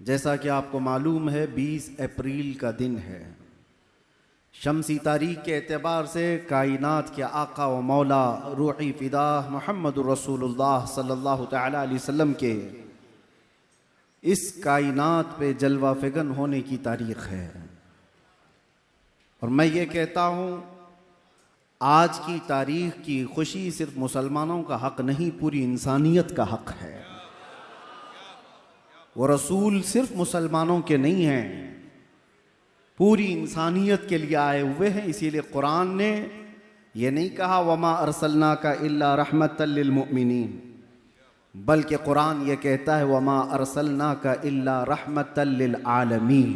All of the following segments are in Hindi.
जैसा कि आपको मालूम है 20 अप्रैल का दिन है। शमसी तारीख के एतबार से कायनात के आका व मौला रूही फ़िदा मुहम्मद रसूलुल्लाह सल्लल्लाहु तआला अलैहि वसल्लम के इस कायनात पे जलवा फ़िगन होने की तारीख़ है। और मैं ये कहता हूँ, आज की तारीख़ की खुशी सिर्फ मुसलमानों का हक़ नहीं, पूरी इंसानियत का हक़ है। वो रसूल सिर्फ मुसलमानों के नहीं हैं, पूरी इंसानियत के लिए आए हुए हैं। इसीलिए कुरान ने ये नहीं कहा वमा अरसलनाका इल्ला रहमतल लिल मुमिनीन, बल्कि कुरान ये कहता है वमा अरसलनाका इल्ला रहमतल लिल आलमीन।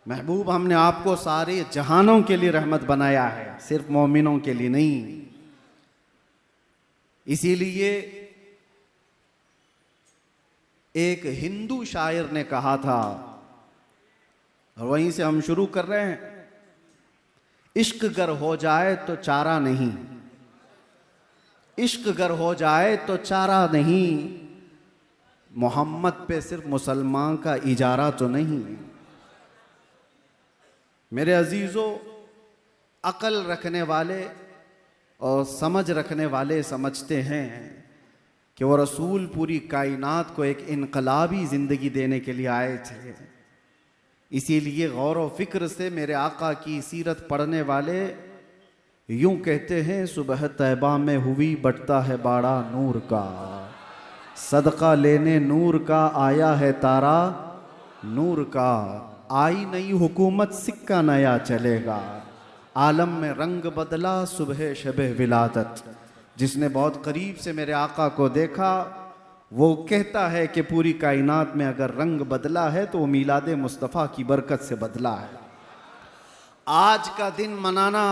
महबूब, हमने आपको सारे जहानों के लिए रहमत बनाया है, सिर्फ मोमिनों के लिए नहीं। इसीलिए एक हिंदू शायर ने कहा था, और वहीं से हम शुरू कर रहे हैं, इश्क गर हो जाए तो चारा नहीं, इश्क गर हो जाए तो चारा नहीं, मोहम्मद पे सिर्फ मुसलमान का इजारा तो नहीं। मेरे अजीज़ों, अकल रखने वाले और समझ रखने वाले समझते हैं कि वो रसूल पूरी कायनात को एक इनकलाबी ज़िंदगी देने के लिए आए थे। इसीलिए गौर व फिक्र से मेरे आका की सीरत पढ़ने वाले यूं कहते हैं, सुबह तैबा में हुई बटता है बाड़ा नूर का, सदका लेने नूर का आया है तारा नूर का, आई नई हुकूमत सिक्का नया चलेगा, आलम में रंग बदला सुबह शबे विलादत। जिसने बहुत करीब से मेरे आका को देखा वो कहता है कि पूरी कायनात में अगर रंग बदला है तो वो मीलाद मुस्तफ़ा की बरकत से बदला है। आज का दिन मनाना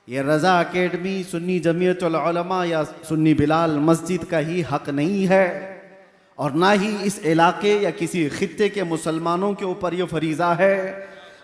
ये रज़ा अकेडमी, सुन्नी जमीयतुल उलमा या सुन्नी बिलाल मस्जिद का ही हक नहीं है, और ना ही इस इलाके या किसी खित्ते के मुसलमानों के ऊपर ये फरीज़ा है,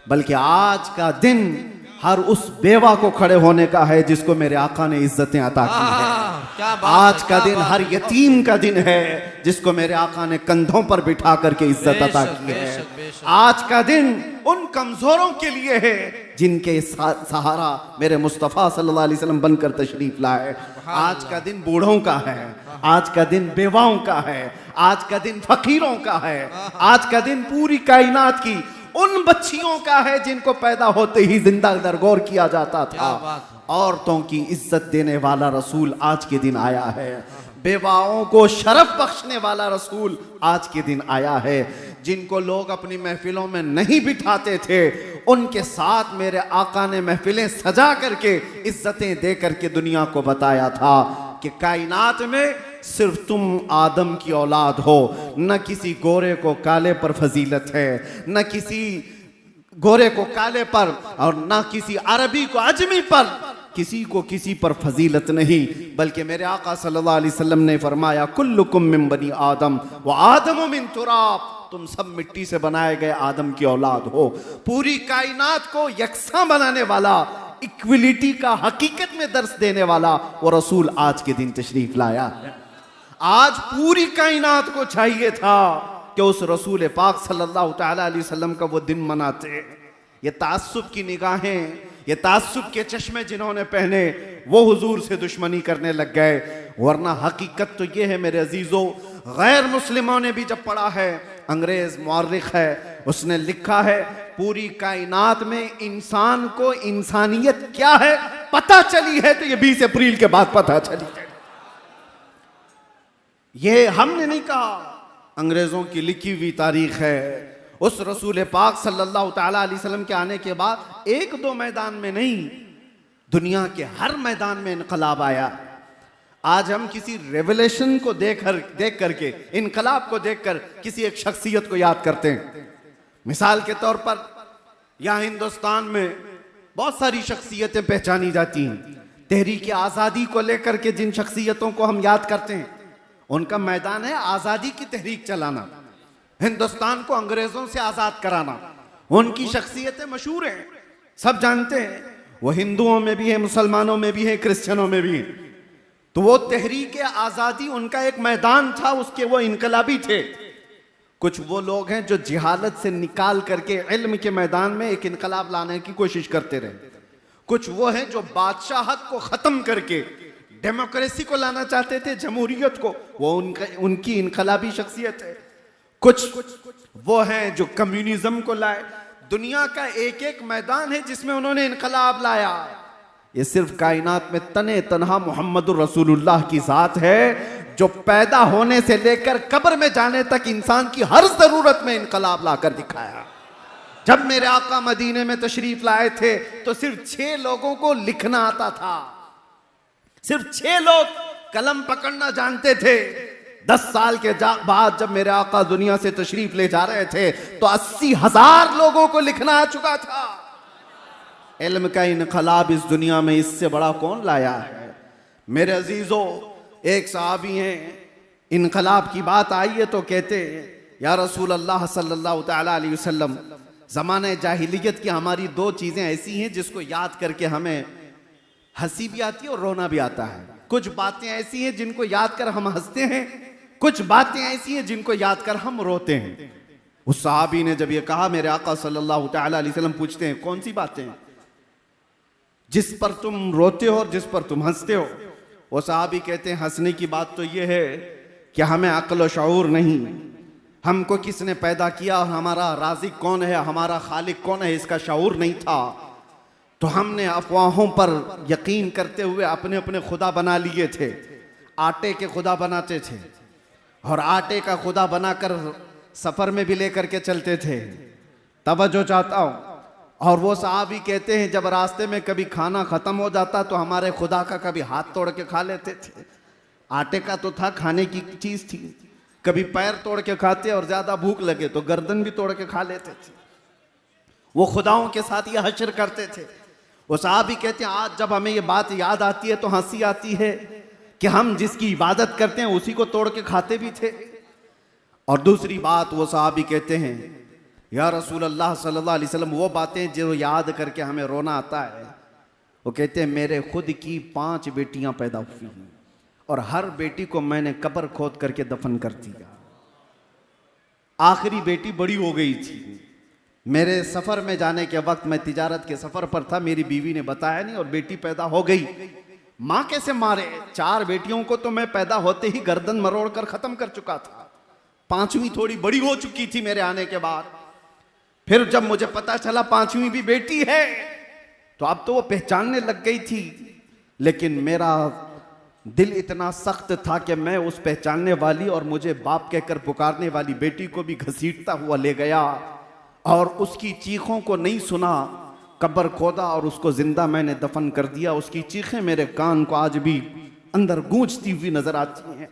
बल्कि आज का दिन हर उस बेवा को खड़े होने का है जिसको मेरे आका ने इज्जतें अता की है। आज का दिन हर यतीम का दिन है जिसको मेरे आका ने कंधों पर बिठा करके इज्जत अता की है। आज का दिन उन कमजोरों के लिए है जिनके सहारा मेरे मुस्तफ़ा सल्लल्लाहु अलैहि वसल्लम बनकर तशरीफ लाए। आज का दिन बूढ़ों का है, आज का दिन बेवाओं का है, आज का दिन फकीरों का है, आज का दिन पूरी कायनात की उन बच्चियों का है जिनको पैदा होते ही जिंदा दरगोर किया जाता था। औरतों की इज्जत देने वाला रसूल आज के दिन आया है, बेवाओं को शरफ बख्शने वाला रसूल आज के दिन आया है। जिनको लोग अपनी महफिलों में नहीं बिठाते थे उनके साथ मेरे आका ने महफिलें सजा करके इज्जतें दे करके दुनिया को बताया था कि कायनात में सिर्फ तुम आदम की औलाद हो, न किसी गोरे को काले पर फजीलत है, न किसी गोरे को काले पर और न किसी अरबी को अजमी पर, किसी को किसी पर फजीलत नहीं, बल्कि मेरे आका सल्लल्लाहु अलैहि वसल्लम ने फरमाया कुल्लुकुम मिन बनी आदम व आदम मिन तुराब, तुम सब मिट्टी से बनाए गए आदम की औलाद हो। पूरी कायनात को यकसा बनाने वाला, इक्विलिटी का हकीकत में दर्स देने वाला वो रसूल आज के दिन तशरीफ लाया है। आज पूरी कायनात को चाहिए था कि उस रसूल पाक सल्लल्लाहु तआला अलैहि वसल्लम का वो दिन मनाते। ये तासुब की निगाहें, ये तासुब के चश्मे जिन्होंने पहने वो हुजूर से दुश्मनी करने लग गए, वरना हकीकत तो ये है मेरे अजीजों, गैर मुस्लिमों ने भी जब पढ़ा है, अंग्रेज मुअर्रिख है उसने लिखा है पूरी कायनात में इंसान को इंसानियत क्या है पता चली है तो ये 20 अप्रैल के बाद पता चली है। ये हमने नहीं कहा, अंग्रेजों की लिखी हुई तारीख है। उस रसूल पाक सल्लल्लाहु तआला अलैहि वसल्लम के आने के बाद एक दो मैदान में नहीं, दुनिया के हर मैदान में इनकलाब आया। आज हम किसी रेवोल्यूशन को देख करके, इनकलाब को देखकर किसी एक शख्सियत को याद करते हैं। मिसाल के तौर पर यहाँ हिंदुस्तान में बहुत सारी शख्सियतें पहचानी जाती हैं। तहरीक आज़ादी को लेकर के जिन शख्सियतों को हम याद करते हैं उनका मैदान है आज़ादी की तहरीक चलाना, हिंदुस्तान को अंग्रेजों से आज़ाद कराना। उनकी शख्सियतें मशहूर हैं, सब जानते हैं। वो हिंदुओं में भी है, मुसलमानों में भी है, क्रिश्चियनों में भी है। तो वो तहरीक आज़ादी उनका एक मैदान था, उसके वो इनकलाबी थे। कुछ वो लोग हैं जो जिहालत से निकाल करके इल्म के मैदान में एक इनकलाब लाने की कोशिश करते रहे। कुछ वो हैं जो बादशाहत को खत्म करके डेमोक्रेसी को लाना चाहते थे, जमहूरियत को, वो उनकी इनकलाबी शख्सियत है। कुछ वो हैं जो कम्युनिज्म को लाए। दुनिया का एक एक मैदान है जिसमें उन्होंने इनकलाब लाया। ये सिर्फ कायनात में तने तनहा मोहम्मदुर रसूलुल्लाह की जात है जो पैदा होने से लेकर कब्र में जाने तक इंसान की हर जरूरत में इनकलाब लाकर दिखाया। जब मेरे आका मदीने में तशरीफ लाए थे तो सिर्फ 6 लोगों को लिखना आता था, सिर्फ 6 लोग कलम पकड़ना जानते थे। 10 साल के बाद जब मेरे आका दुनिया से तशरीफ ले जा रहे थे तो 80,000 लोगों को लिखना आ चुका था। इल्म का इनकलाब इस दुनिया में इससे बड़ा कौन लाया है? मेरे अजीजों, एक सहाबी हैं, इनकलाब की बात आई है तो कहते हैं, या रसूल अल्लाह सल्लल्लाहु तआला अलैहि वसल्लम, ज़माने जाहिलियत की हमारी 2 चीज़ें ऐसी हैं जिसको याद करके हमें हंसी भी आती है और रोना भी आता है। कुछ बातें ऐसी हैं जिनको याद कर हम हंसते हैं, कुछ बातें ऐसी हैं जिनको याद कर हम रोते हैं। उस सहाबी ने जब ये कहा, मेरे आका सल्लल्लाहु तआला अलैहि वसल्लम पूछते हैं, कौन सी बातें जिस पर तुम रोते हो और जिस पर तुम हंसते हो? वो सहाबी कहते हैं, हंसने की बात तो ये है कि हमें अक्ल व शऊर नहीं, हमको किसने पैदा किया और हमारा राज़िक कौन है, हमारा खालिक कौन है, इसका शऊर नहीं था। तो हमने अफवाहों पर यकीन करते हुए अपने अपने खुदा बना लिए थे। आटे के खुदा बनाते थे और आटे का खुदा बनाकर सफ़र में भी लेकर के चलते थे। तवज्जो चाहता हूँ। और वो सहाबी कहते हैं, जब रास्ते में कभी खाना ख़त्म हो जाता तो हमारे खुदा का कभी हाथ तोड़ के खा लेते थे। आटे का तो था, खाने की चीज़ थी। कभी पैर तोड़ के खाते और ज़्यादा भूख लगे तो गर्दन भी तोड़ के खा लेते थे। वो खुदाओं के साथ ये हश्र करते थे। वो सहाबी कहते हैं, आज जब हमें ये बात याद आती है तो हंसी आती है कि हम जिसकी इबादत करते हैं उसी को तोड़ के खाते भी थे। और दूसरी बात वो सहाबी कहते हैं, या रसूल अल्लाह सल्लल्लाहु अलैहि वसल्लम, वो बातें जो याद करके हमें रोना आता है। वो कहते हैं, मेरे खुद की 5 बेटियां पैदा हुई हैं और हर बेटी को मैंने कब्र खोद करके दफन कर दिया। आखिरी बेटी बड़ी हो गई थी। मेरे सफ़र में जाने के वक्त, मैं तिजारत के सफ़र पर था, मेरी बीवी ने बताया नहीं और बेटी पैदा हो गई। माँ कैसे मारे? 4 बेटियों को तो मैं पैदा होते ही गर्दन मरोड़ कर ख़त्म कर चुका था। 5वीं थोड़ी बड़ी हो चुकी थी मेरे आने के बाद। फिर जब मुझे पता चला 5वीं भी बेटी है तो अब तो वो पहचानने लग गई थी। लेकिन मेरा दिल इतना सख्त था कि मैं उस पहचानने वाली और मुझे बाप कहकर पुकारने वाली बेटी को भी घसीटता हुआ ले गया और उसकी चीखों को नहीं सुना। कब्र खोदा और उसको जिंदा मैंने दफन कर दिया। उसकी चीखें मेरे कान को आज भी अंदर गूंजती हुई नजर आती हैं।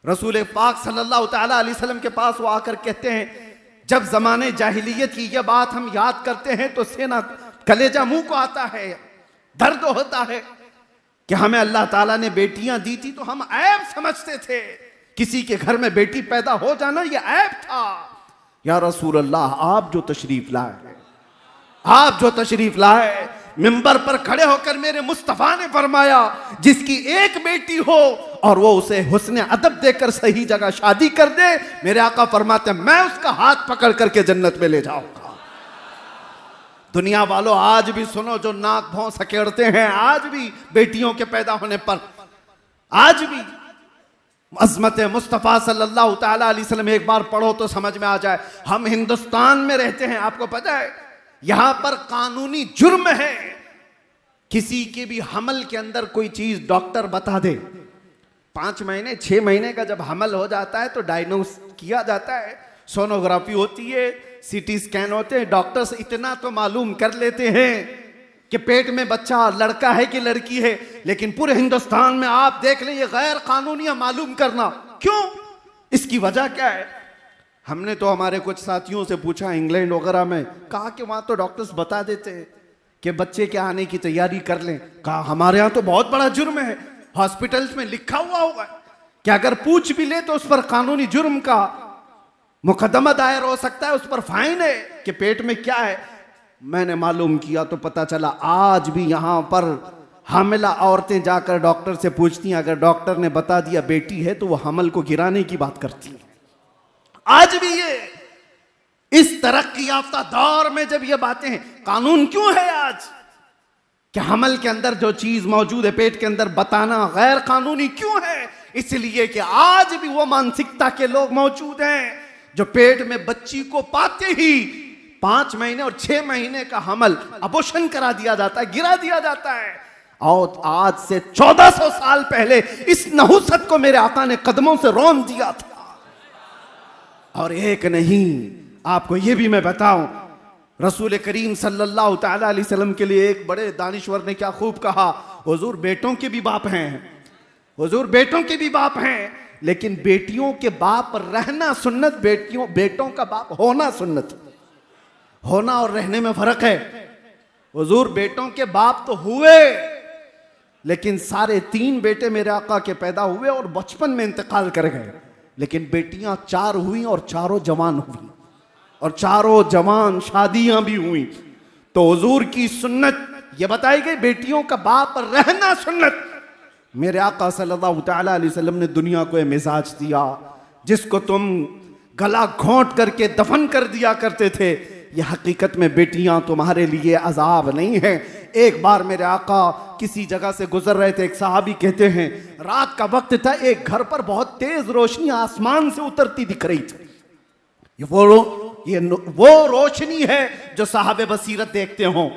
रसूल पाक सल्लल्लाहु तआला अलैहि वसल्लम के पास वो आकर कहते हैं, जब जमाने जाहिलियत की यह बात हम याद करते हैं तो सेना कलेजा मुंह को आता है, दर्द होता है कि हमें अल्लाह ताला ने बेटियां दी थी तो हम ऐब समझते थे। किसी के घर में बेटी पैदा हो जाना यह ऐब था। या रसूल अल्लाह, आप जो तशरीफ लाए, आप जो तशरीफ लाए, मिंबर पर खड़े होकर मेरे मुस्तफा ने फरमाया, जिसकी एक बेटी हो और वो उसे हुस्न अदब देकर सही जगह शादी कर दे, मेरे आका फरमाते हैं मैं उसका हाथ पकड़ करके जन्नत में ले जाऊंगा। दुनिया वालों, आज भी सुनो, जो नाक भौं सकेड़ते हैं, आज भी बेटियों के पैदा होने पर, आज भी अज़मत मुस्तफ़ा सल्लल्लाहु तआला अलैहि वसल्लम एक बार पढ़ो तो समझ में आ जाए। हम हिंदुस्तान में रहते हैं, आपको पता है यहां पर कानूनी जुर्म है किसी के भी हमल के अंदर कोई चीज डॉक्टर बता दे। 5 महीने 6 महीने का जब हमल हो जाता है तो डायग्नोस किया जाता है, सोनोग्राफी होती है, सीटी स्कैन होते हैं। डॉक्टर्स इतना तो मालूम कर लेते हैं कि पेट में बच्चा लड़का है कि लड़की है, लेकिन पूरे हिंदुस्तान में आप देख लें ये गैर कानूनी मालूम करना। क्यों? इसकी वजह क्या है? हमने तो हमारे कुछ साथियों से पूछा इंग्लैंड वगैरह में, कहा कि वहां तो डॉक्टर्स बता देते हैं कि बच्चे के आने की तैयारी कर लें। कहा हमारे यहाँ तो बहुत बड़ा जुर्म है, हॉस्पिटल्स में लिखा हुआ होगा कि अगर पूछ भी ले तो उस पर कानूनी जुर्म का मुकदमा दायर हो सकता है, उस पर फाइन है कि पेट में क्या है। मैंने मालूम किया तो पता चला आज भी यहाँ पर हामिला औरतें जाकर डॉक्टर से पूछती हैं, अगर डॉक्टर ने बता दिया बेटी है तो वो हमल को गिराने की बात करती है। आज भी ये इस तरक्की याफ्ता दौर में जब ये बातें हैं, कानून क्यों है आज कि हमल के अंदर जो चीज मौजूद है पेट के अंदर बताना गैर कानूनी क्यों है? इसलिए कि आज भी वो मानसिकता के लोग मौजूद हैं जो पेट में बच्ची को पाते ही 5 महीने और 6 महीने का हमल अबॉर्शन करा दिया जाता है, गिरा दिया जाता है। और आज से 1400 साल पहले इस नहुसत को मेरे आका ने कदमों से रौंद दिया था। और एक नहीं, आपको यह भी मैं बताऊं, रसूल करीम सल्लल्लाहु तआला अलैहि वसल्लम के लिए एक बड़े दानिश्वर ने क्या खूब कहा, हुजूर बेटों के भी बाप हैं, हुजूर बेटों के भी बाप हैं, लेकिन बेटियों के बाप रहना सुन्नत, बेटों का बाप होना सुन्नत। होना और रहने में फर्क है। हुजूर बेटों के बाप तो हुए, लेकिन 3.5 बेटे मेरे आका के पैदा हुए और बचपन में इंतकाल कर गए, लेकिन बेटियां 4 हुई और चारों जवान हुई और चारों जवान शादियां भी हुई। तो हुजूर की सुन्नत यह बताई गई, बेटियों का बाप रहना सुन्नत। मेरे आका सल्लल्लाहु तआला अलैहि वसल्लम ने दुनिया को यह मिजाज दिया जिसको तुम गला घोंट करके दफन कर दिया करते थे, यह हकीकत में बेटियां तुम्हारे लिए अजाब नहीं है। एक बार मेरे आका किसी जगह से गुजर रहे थे, एक सहाबी कहते हैं रात का वक्त था, एक घर पर बहुत तेज रोशनी आसमान से उतरती दिख रही थी। वो रोशनी है जो साहबे बसीरत देखते हो।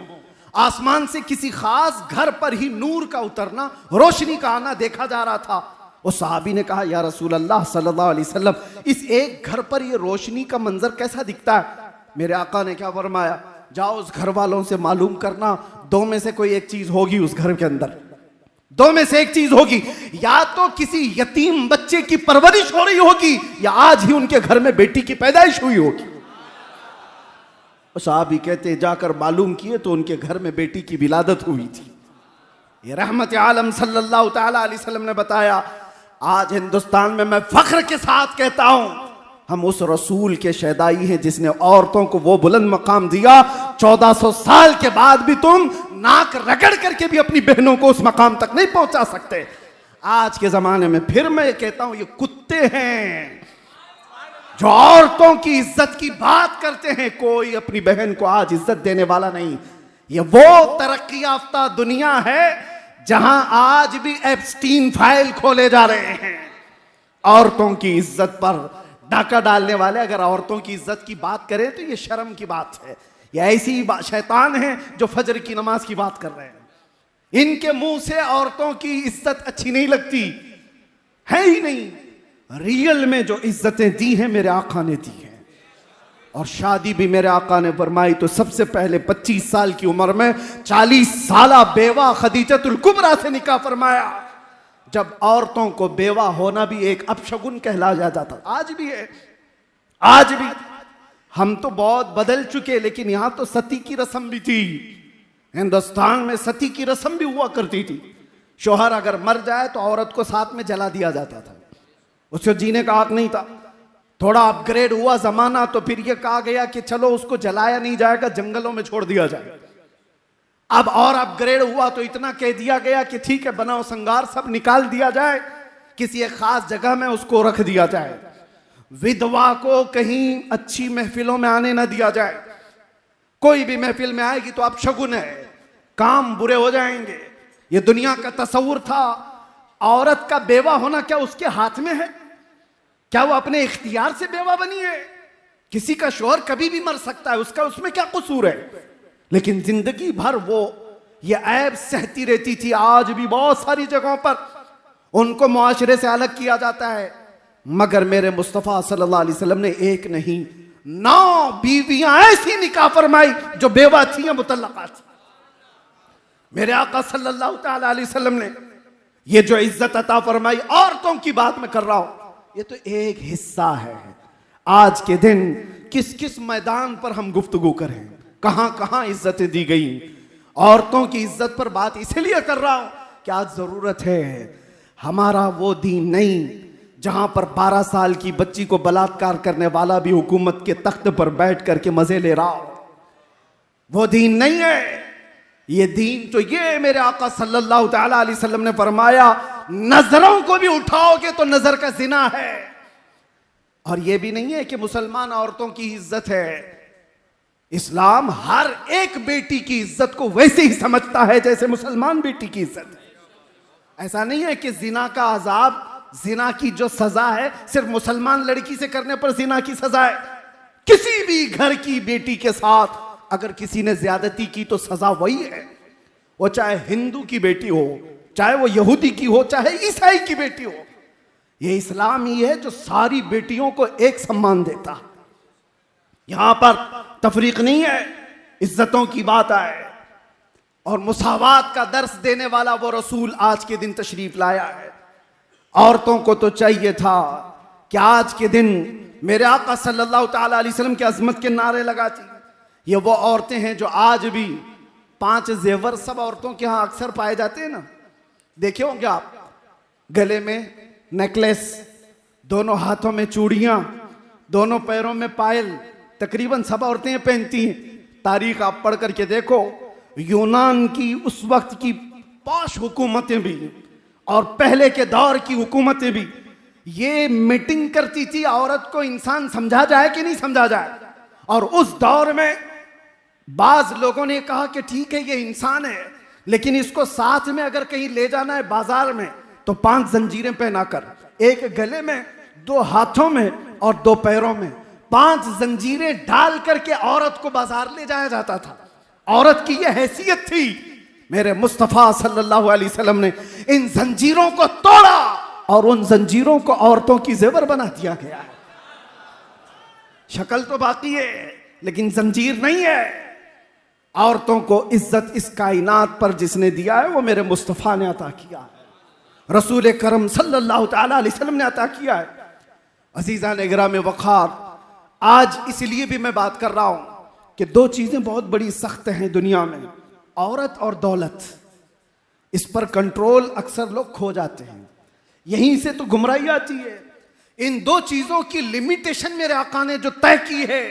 आसमान से किसी खास घर पर ही नूर का उतरना, रोशनी का आना देखा जा रहा था। उस सहाबी ने कहा, या रसूल अल्लाह सल्लल्लाहु अलैहि वसल्लम, इस एक घर पर ये रोशनी का मंजर कैसा दिखता है? मेरे आका ने क्या फरमाया, जाओ उस घर वालों से मालूम करना, 2 में से कोई एक चीज होगी उस घर के अंदर, 2 में से एक चीज होगी, या तो किसी यतीम बच्चे की परवरिश हो रही होगी, या आज ही उनके घर में बेटी की पैदाइश हुई होगी। साहबी कहते जाकर मालूम किए तो उनके घर में बेटी की विलादत हुई थी। ये रहमत आलम सल्लल्लाहु तआला अलैहि वसल्लम ने बताया। आज हिंदुस्तान में मैं फख्र के साथ कहता हूं, हम उस रसूल के शहदाई हैं जिसने औरतों को वो बुलंद मकाम दिया। 1400 साल के बाद भी तुम नाक रगड़ करके भी अपनी बहनों को उस मकाम तक नहीं पहुंचा सकते। आज के जमाने में फिर मैं कहता हूं, ये कुत्ते हैं जो औरतों की इज्जत की बात करते हैं। कोई अपनी बहन को आज इज्जत देने वाला नहीं। ये वो तरक्की याफ्ता दुनिया है जहां आज भी एप्स्टीन फाइल खोले जा रहे हैं। औरतों की इज्जत पर डाका डालने वाले अगर औरतों की इज्जत की बात करें तो ये शर्म की बात है। ये ऐसी शैतान है जो फजर की नमाज की बात कर रहे हैं। इनके मुंह से औरतों की इज्जत अच्छी नहीं लगती है ही नहीं। रियल में जो इज्जतें दी हैं मेरे आका ने दी हैं। और शादी भी मेरे आका ने फरमाई तो सबसे पहले 25 साल की उम्र में 40 साला बेवा खदीजतुल कुबरा से निकाह फरमाया। जब औरतों को बेवा होना भी एक अपशगुन कहलाया जाता। आज भी है, आज भी। हम तो बहुत बदल चुके, लेकिन यहां तो सती की रस्म भी थी। हिंदुस्तान में सती की रस्म भी हुआ करती थी। शोहर अगर मर जाए तो औरत को साथ में जला दिया जाता था, उसको जीने का हक नहीं था। थोड़ा अपग्रेड हुआ जमाना तो फिर यह कहा गया कि चलो उसको जलाया नहीं जाएगा, जंगलों में छोड़ दिया जाए। अब और अपग्रेड हुआ तो इतना कह दिया गया कि ठीक है, बनाओ संगार सब निकाल दिया जाए, किसी एक खास जगह में उसको रख दिया जाए। विधवा को कहीं अच्छी महफिलों में आने ना दिया जाए। कोई भी महफिल में आएगी तो अपशगुन है, काम बुरे हो जाएंगे। ये दुनिया का तस्वुर था। औरत का बेवा होना क्या उसके हाथ में है? क्या वो अपने इख्तियार से बेवा बनी है? किसी का शोहर कभी भी मर सकता है, उसका उसमें क्या कसूर है? लेकिन जिंदगी भर वो ये ऐब सहती रहती थी। आज भी बहुत सारी जगहों पर उनको मुआशरे से अलग किया जाता है, मगर मेरे मुस्तफा सल्लल्लाहु अलैहि वसल्लम ने एक नहीं 9 बीवियां ऐसी निकाह फरमाई जो बेवा थी या मुतल्लका थी। मेरे आका सल्लल्लाहु तआला अलैहि वसल्लम ने ये जो इज्जत अता फरमाई, औरतों की बात मैं कर रहा हूं, ये तो एक हिस्सा है। आज के दिन किस किस मैदान पर हम गुफ्तगू करें, कहां कहां इज्जतें दी गई। औरतों की इज्जत पर बात इसलिए कर रहा हूं कि आज जरूरत है। हमारा वो दीन नहीं जहां पर 12 साल की बच्ची को बलात्कार करने वाला भी हुकूमत के तख्त पर बैठ करके मजे ले रहा हो। वो दीन नहीं है। ये दीन तो ये मेरे आका सल्लल्लाहु तआला अलैहि वसल्लम ने फरमाया, नजरों को भी उठाओगे तो नजर का जिना है। और ये भी नहीं है कि मुसलमान औरतों की इज्जत है। इस्लाम हर एक बेटी की इज्जत को वैसे ही समझता है जैसे मुसलमान बेटी की इज्जत है। ऐसा नहीं है कि जिना का अजाब, जिना की जो सजा है सिर्फ मुसलमान लड़की से करने पर जिना की सजा है। किसी भी घर की बेटी के साथ अगर किसी ने ज्यादती की तो सजा वही है, वो चाहे हिंदू की बेटी हो, चाहे वो यहूदी की हो, चाहे ईसाई की बेटी हो। ये इस्लाम ही है जो सारी बेटियों को एक सम्मान देता। यहां पर तफरीक नहीं है, इज्जतों की बात आए और मुसावात का दर्स देने वाला वो रसूल आज के दिन तशरीफ लाया है। औरतों को तो चाहिए था कि आज के दिन मेरे आका सल्लल्लाहु ताला अलैहि वसल्लम की अजमत के नारे लगाती। ये वो औरतें हैं जो आज भी 5 जेवर सब औरतों के यहाँ अक्सर पाए जाते हैं ना, देखे होंगे आप, गले में नेकलेस, दोनों हाथों में चूड़ियां, दोनों पैरों में पायल, तकरीबन सब औरतें पहनती हैं। तारीख आप पढ़ करके देखो, यूनान की उस वक्त की पॉश हुकूमतें भी और पहले के दौर की हुकूमतें भी ये मीटिंग करती थी औरत को इंसान समझा जाए कि नहीं समझा जाए। और उस दौर में बाज लोगों ने कहा कि ठीक है ये इंसान है, लेकिन इसको साथ में अगर कहीं ले जाना है बाजार में तो 5 जंजीरें पहनाकर, एक गले में, 2 हाथों में और 2 पैरों में 5 जंजीरें डाल करके औरत को बाजार ले जाया जाता था। औरत की यह हैसियत थी। मेरे मुस्तफा सल्लल्लाहु अलैहि वसल्लम ने इन जंजीरों को तोड़ा और उन जंजीरों को औरतों की जेवर बना दिया गया है। शक्ल तो बाकी है लेकिन जंजीर नहीं है। औरतों को इज्जत इस कायनात पर जिसने दिया है वो मेरे मुस्तफा ने अता किया है, रसूल करम सल्लल्लाहु ताला अलैहि वसल्लम ने अता किया है। अजीजा ने गिराम वक़ार, आज इसलिए भी मैं बात कर रहा हूं कि 2 चीजें बहुत बड़ी सख्त हैं दुनिया में, औरत और दौलत। इस पर कंट्रोल अक्सर लोग खो जाते हैं, यहीं से तो गुमराही आती है। इन 2 चीजों की लिमिटेशन मेरे आका ने जो तय की है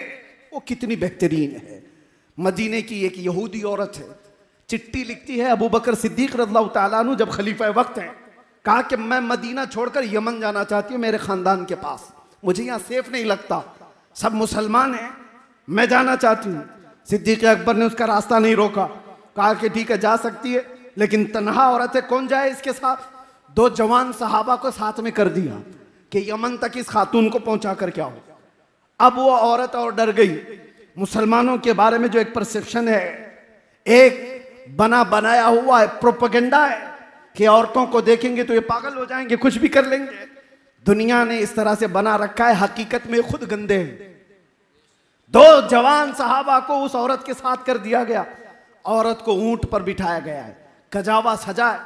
वो कितनी बेहतरीन है। मदीने की एक यहूदी औरत है, चिट्ठी लिखती है अबू बकर सिद्दीक रज़ियल्लाहु ताला अन्हु जब खलीफा वक्त हैं, कहा कि मैं मदीना छोड़कर यमन जाना चाहती हूँ मेरे खानदान के पास, मुझे यहाँ सेफ नहीं लगता, सब मुसलमान हैं, मैं जाना चाहती हूँ। सिद्दीक अकबर ने उसका रास्ता नहीं रोका, कहा कि ठीक है जा सकती है, लेकिन तन्हा औरत है, कौन जाए इसके साथ। 2 जवान सहाबा को साथ में कर दिया कि यमन तक इस खातून को पहुंचा कर क्या हो। अब वो औरत और डर गई। मुसलमानों के बारे में जो एक परसेप्शन है, एक बना बनाया हुआ है, प्रोपेगेंडा है कि औरतों को देखेंगे तो ये पागल हो जाएंगे, कुछ भी कर लेंगे। दुनिया ने इस तरह से बना रखा है, हकीकत में खुद गंदे हैं। 2 जवान सहाबा को उस औरत के साथ कर दिया गया। औरत को ऊंट पर बिठाया गया है, कजावा सजा है,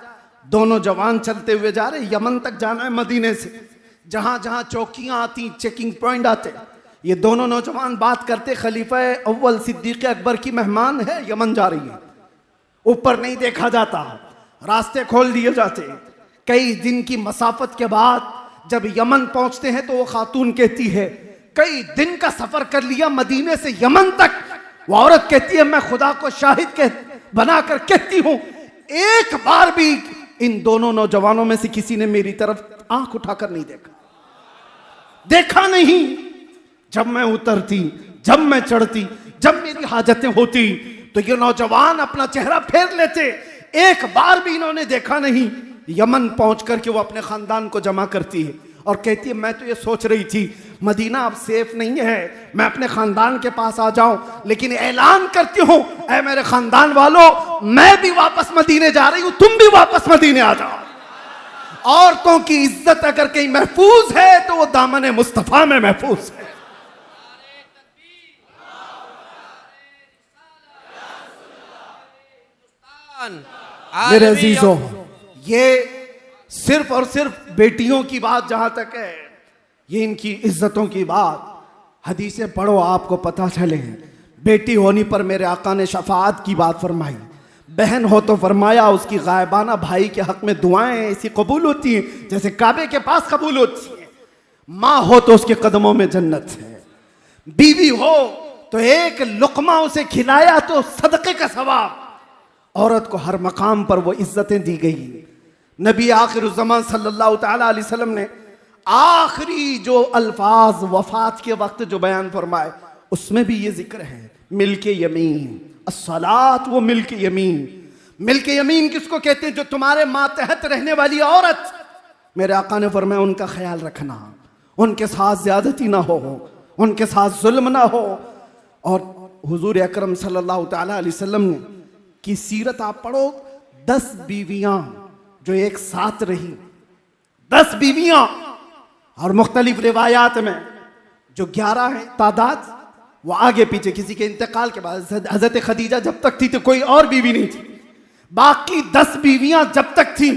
दोनों जवान चलते हुए जा रहे। यमन तक जाना है मदीने से, जहां जहां चौकियां आती, चेकिंग पॉइंट आते, ये दोनों नौजवान बात करते, खलीफा अव्वल सिद्दीक अकबर की मेहमान है, यमन जा रही है, ऊपर नहीं देखा जाता, रास्ते खोल दिए जाते। कई दिन की मसाफत के बाद जब यमन पहुंचते हैं तो वो खातून कहती है कई दिन का सफर कर लिया मदीने से यमन तक। वो औरत कहती है मैं खुदा को शाहिद बनाकर कहती हूं, एक बार भी इन दोनों नौजवानों में से किसी ने मेरी तरफ आंख उठाकर नहीं देखा नहीं। जब मैं उतरती, जब मैं चढ़ती, जब मेरी हाजतें होती तो ये नौजवान अपना चेहरा फेर लेते, एक बार भी इन्होंने देखा नहीं। यमन पहुंच करके वो अपने खानदान को जमा करती है और कहती है मैं तो ये सोच रही थी मदीना अब सेफ नहीं है, मैं अपने खानदान के पास आ जाऊं, लेकिन ऐलान करती हूं ऐ मेरे खानदान वालों, मैं भी वापस मदीने जा रही हूं, तुम भी वापस मदीने आ जाओ। औरतों की इज्जत अगर कहीं महफूज है तो वो दामन मुस्तफा में महफूज है। मेरे अजीजों, ये सिर्फ और सिर्फ बेटियों की बात जहां तक है, ये इनकी इज्जतों की बात, हदीसें पढ़ो आपको पता चले। बेटी होने पर मेरे आका ने शफाअत की बात फरमाई, बहन हो तो फरमाया उसकी गायबाना भाई के हक में दुआएं ऐसी कबूल होती हैं जैसे काबे के पास कबूल होती हैं। माँ हो तो उसके कदमों में जन्नत है, बीवी हो तो एक लुकमा उसे खिलाया तो सदक़े का सवाब। औरत को हर मकाम पर वो इज्जतें दी गई। नबी आखिर ज़मान सल्लल्लाहु ताला अलैहि वसल्लम ने आखिरी जो अल्फाज वफात के वक्त जो बयान फरमाए उसमें भी ये जिक्र है, मिल्के यमीन, अस्सलात वो मिल्के यमीन। मिल्के यमीन किसको कहते हैं? जो तुम्हारे मातहत रहने वाली औरत, मेरे आका ने फरमाया उनका ख्याल रखना, उनके साथ ज्यादती ना हो, उनके साथ जुल्म ना हो। और हुजूर अकरम सल्लल्लाहु तआला अलैहि वसल्लम ने की सीरत आप पढ़ो, 10 बीवियां जो एक साथ रही, 10 बीवियां, और मुख्तलिफ रिवायात में जो 11 है तादाद, वो आगे पीछे किसी के इंतकाल के बाद, हजरत खदीजा जब तक थी तो कोई और बीवी नहीं थी, बाकी 10 बीवियां जब तक थी,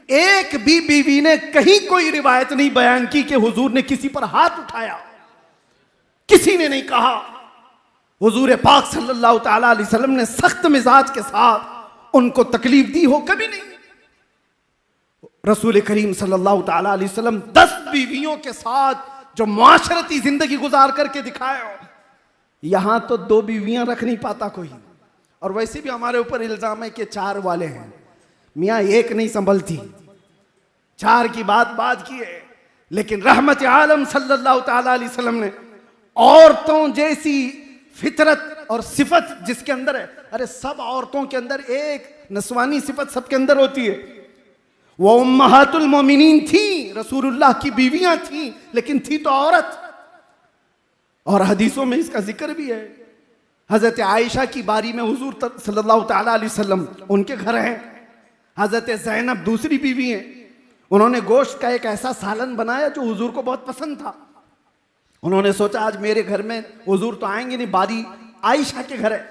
एक भी बीवी ने कहीं कोई रिवायत नहीं बयान की कि हुजूर ने किसी पर हाथ उठाया, किसी ने नहीं कहा। हुजूर पाक सल्लल्लाहु तआला अलैहि वसल्लम ने सख्त मिजाज के साथ उनको तकलीफ दी हो? कभी नहीं। रसूल करीम सल्लल्लाहु तआला अलैहि वसल्लम 10 बीवियों के साथ जो मुआशरती जिंदगी गुजार करके दिखाए हो, यहां तो 2 बीवियां रख नहीं पाता कोई। और वैसे भी हमारे ऊपर इल्जाम है कि 4 वाले हैं, मियाँ एक नहीं संभलती, 4 की बात की है। लेकिन रहमत आलम सल्लल्लाहु तआला अलैहि वसल्लम ने औरतों जैसी फितरत और सिफत जिसके अंदर है, अरे सब औरतों के अंदर एक नस्वानी सिफत सबके अंदर होती है। वो उम्महातुल मोमिनीन थी, रसूलुल्लाह की बीवियां थी, लेकिन थी तो औरत। और हदीसों में इसका जिक्र भी है। हजरत आयशा की बारी में हुजूर सल्लल्लाहु तआला अलैहि वसल्लम उनके घर हैं, हजरत ज़ैनब दूसरी बीवी हैं, उन्होंने गोश्त का एक ऐसा सालन बनाया जो हुजूर को बहुत पसंद था। उन्होंने सोचा आज मेरे घर में हुजूर तो आएंगे नहीं, बारी आयशा के घर है।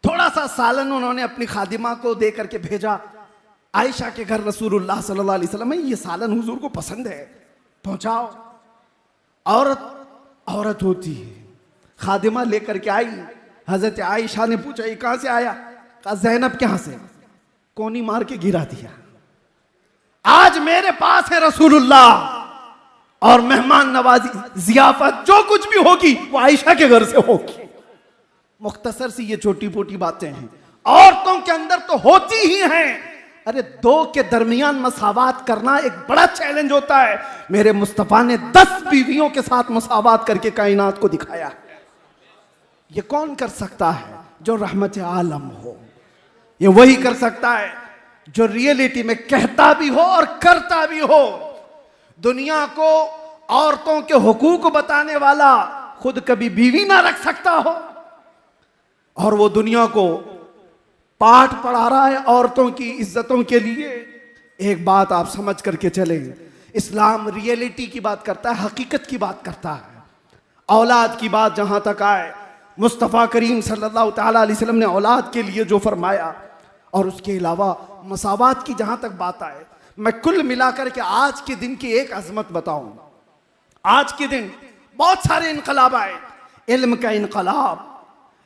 थोड़ा सा सालन उन्होंने अपनी खादिमा को दे करके भेजा, आयशा के घर रसूलुल्लाह सल्लल्लाहु अलैहि वसल्लम, ये सालन हुजूर को पसंद है, पहुंचाओ। औरत होती है, खादिमा लेकर के आई। हजरत आयशा ने पूछा ये कहां से आया? कहा ज़ैनब के यहां से, कोनी मार के गिरा दिया। आज मेरे पास है रसूलुल्लाह, और मेहमान नवाजी जियाफत जो कुछ भी होगी वो आयशा के घर से होगी। मुख्तसर सी ये छोटी मोटी बातें हैं, औरतों के अंदर तो होती ही हैं। अरे 2 के दरमियान मसावात करना एक बड़ा चैलेंज होता है। मेरे मुस्तफा ने 10 बीवियों के साथ मसावात करके कायनात को दिखाया। ये कौन कर सकता है? जो रहमत आलम हो। ये वही कर सकता है जो रियलिटी में कहता भी हो और करता भी हो। दुनिया को औरतों के हुकूक बताने वाला खुद कभी बीवी ना रख सकता हो, और वो दुनिया को पाठ पढ़ा रहा है औरतों की इज्जतों के लिए। एक बात आप समझ करके चले, इस्लाम रियलिटी की बात करता है, हकीकत की बात करता है। औलाद की बात जहां तक आए, मुस्तफ़ा करीम सल्लल्लाहु तआला अलैहि वसल्लम ने औलाद के लिए जो फरमाया, और उसके अलावा मसावात की जहां तक बात आए, मैं कुल मिलाकर के आज के दिन की एक अजमत बताऊं। आज के दिन बहुत सारे इनकलाब आए, इल्म का इनकलाब,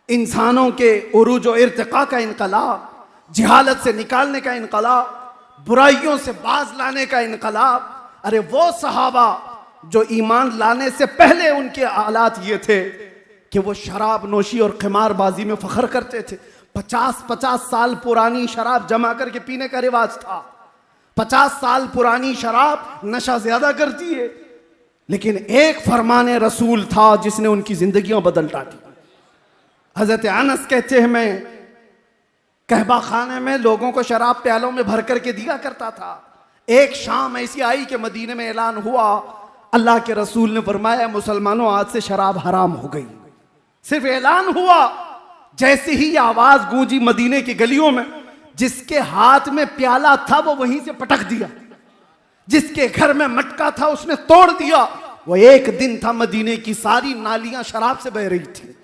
इंसानों के उरूज और इर्तिका का इनकलाब, जिहालत से निकालने का इनकलाब, बुराइयों से बाज लाने का इनकलाब। अरे वो सहाबा जो ईमान लाने से पहले उनके हालात ये थे कि वो शराब नोशी और क़िमारबाजी में फख्र करते थे। 50-50 साल पुरानी शराब जमा करके पीने का रिवाज था। 50 साल पुरानी शराब नशा ज्यादा करती है, लेकिन एक फरमाने रसूल था जिसने उनकी जिंदगियां बदल डाली। हजरत अनस कहते हैं, मैं कहबा खाने में लोगों को शराब प्यालों में भर करके दिया करता था। एक शाम ऐसी आई कि मदीने में ऐलान हुआ, अल्लाह के रसूल ने फरमाया मुसलमानों आज से शराब हराम हो गई। सिर्फ ऐलान हुआ, जैसे ही आवाज गूंजी मदीने की गलियों में, जिसके हाथ में प्याला था वो वहीं से पटक दिया, जिसके घर में मटका था उसने तोड़ दिया। वो एक दिन था मदीने की सारी नालियां शराब से बह रही थी।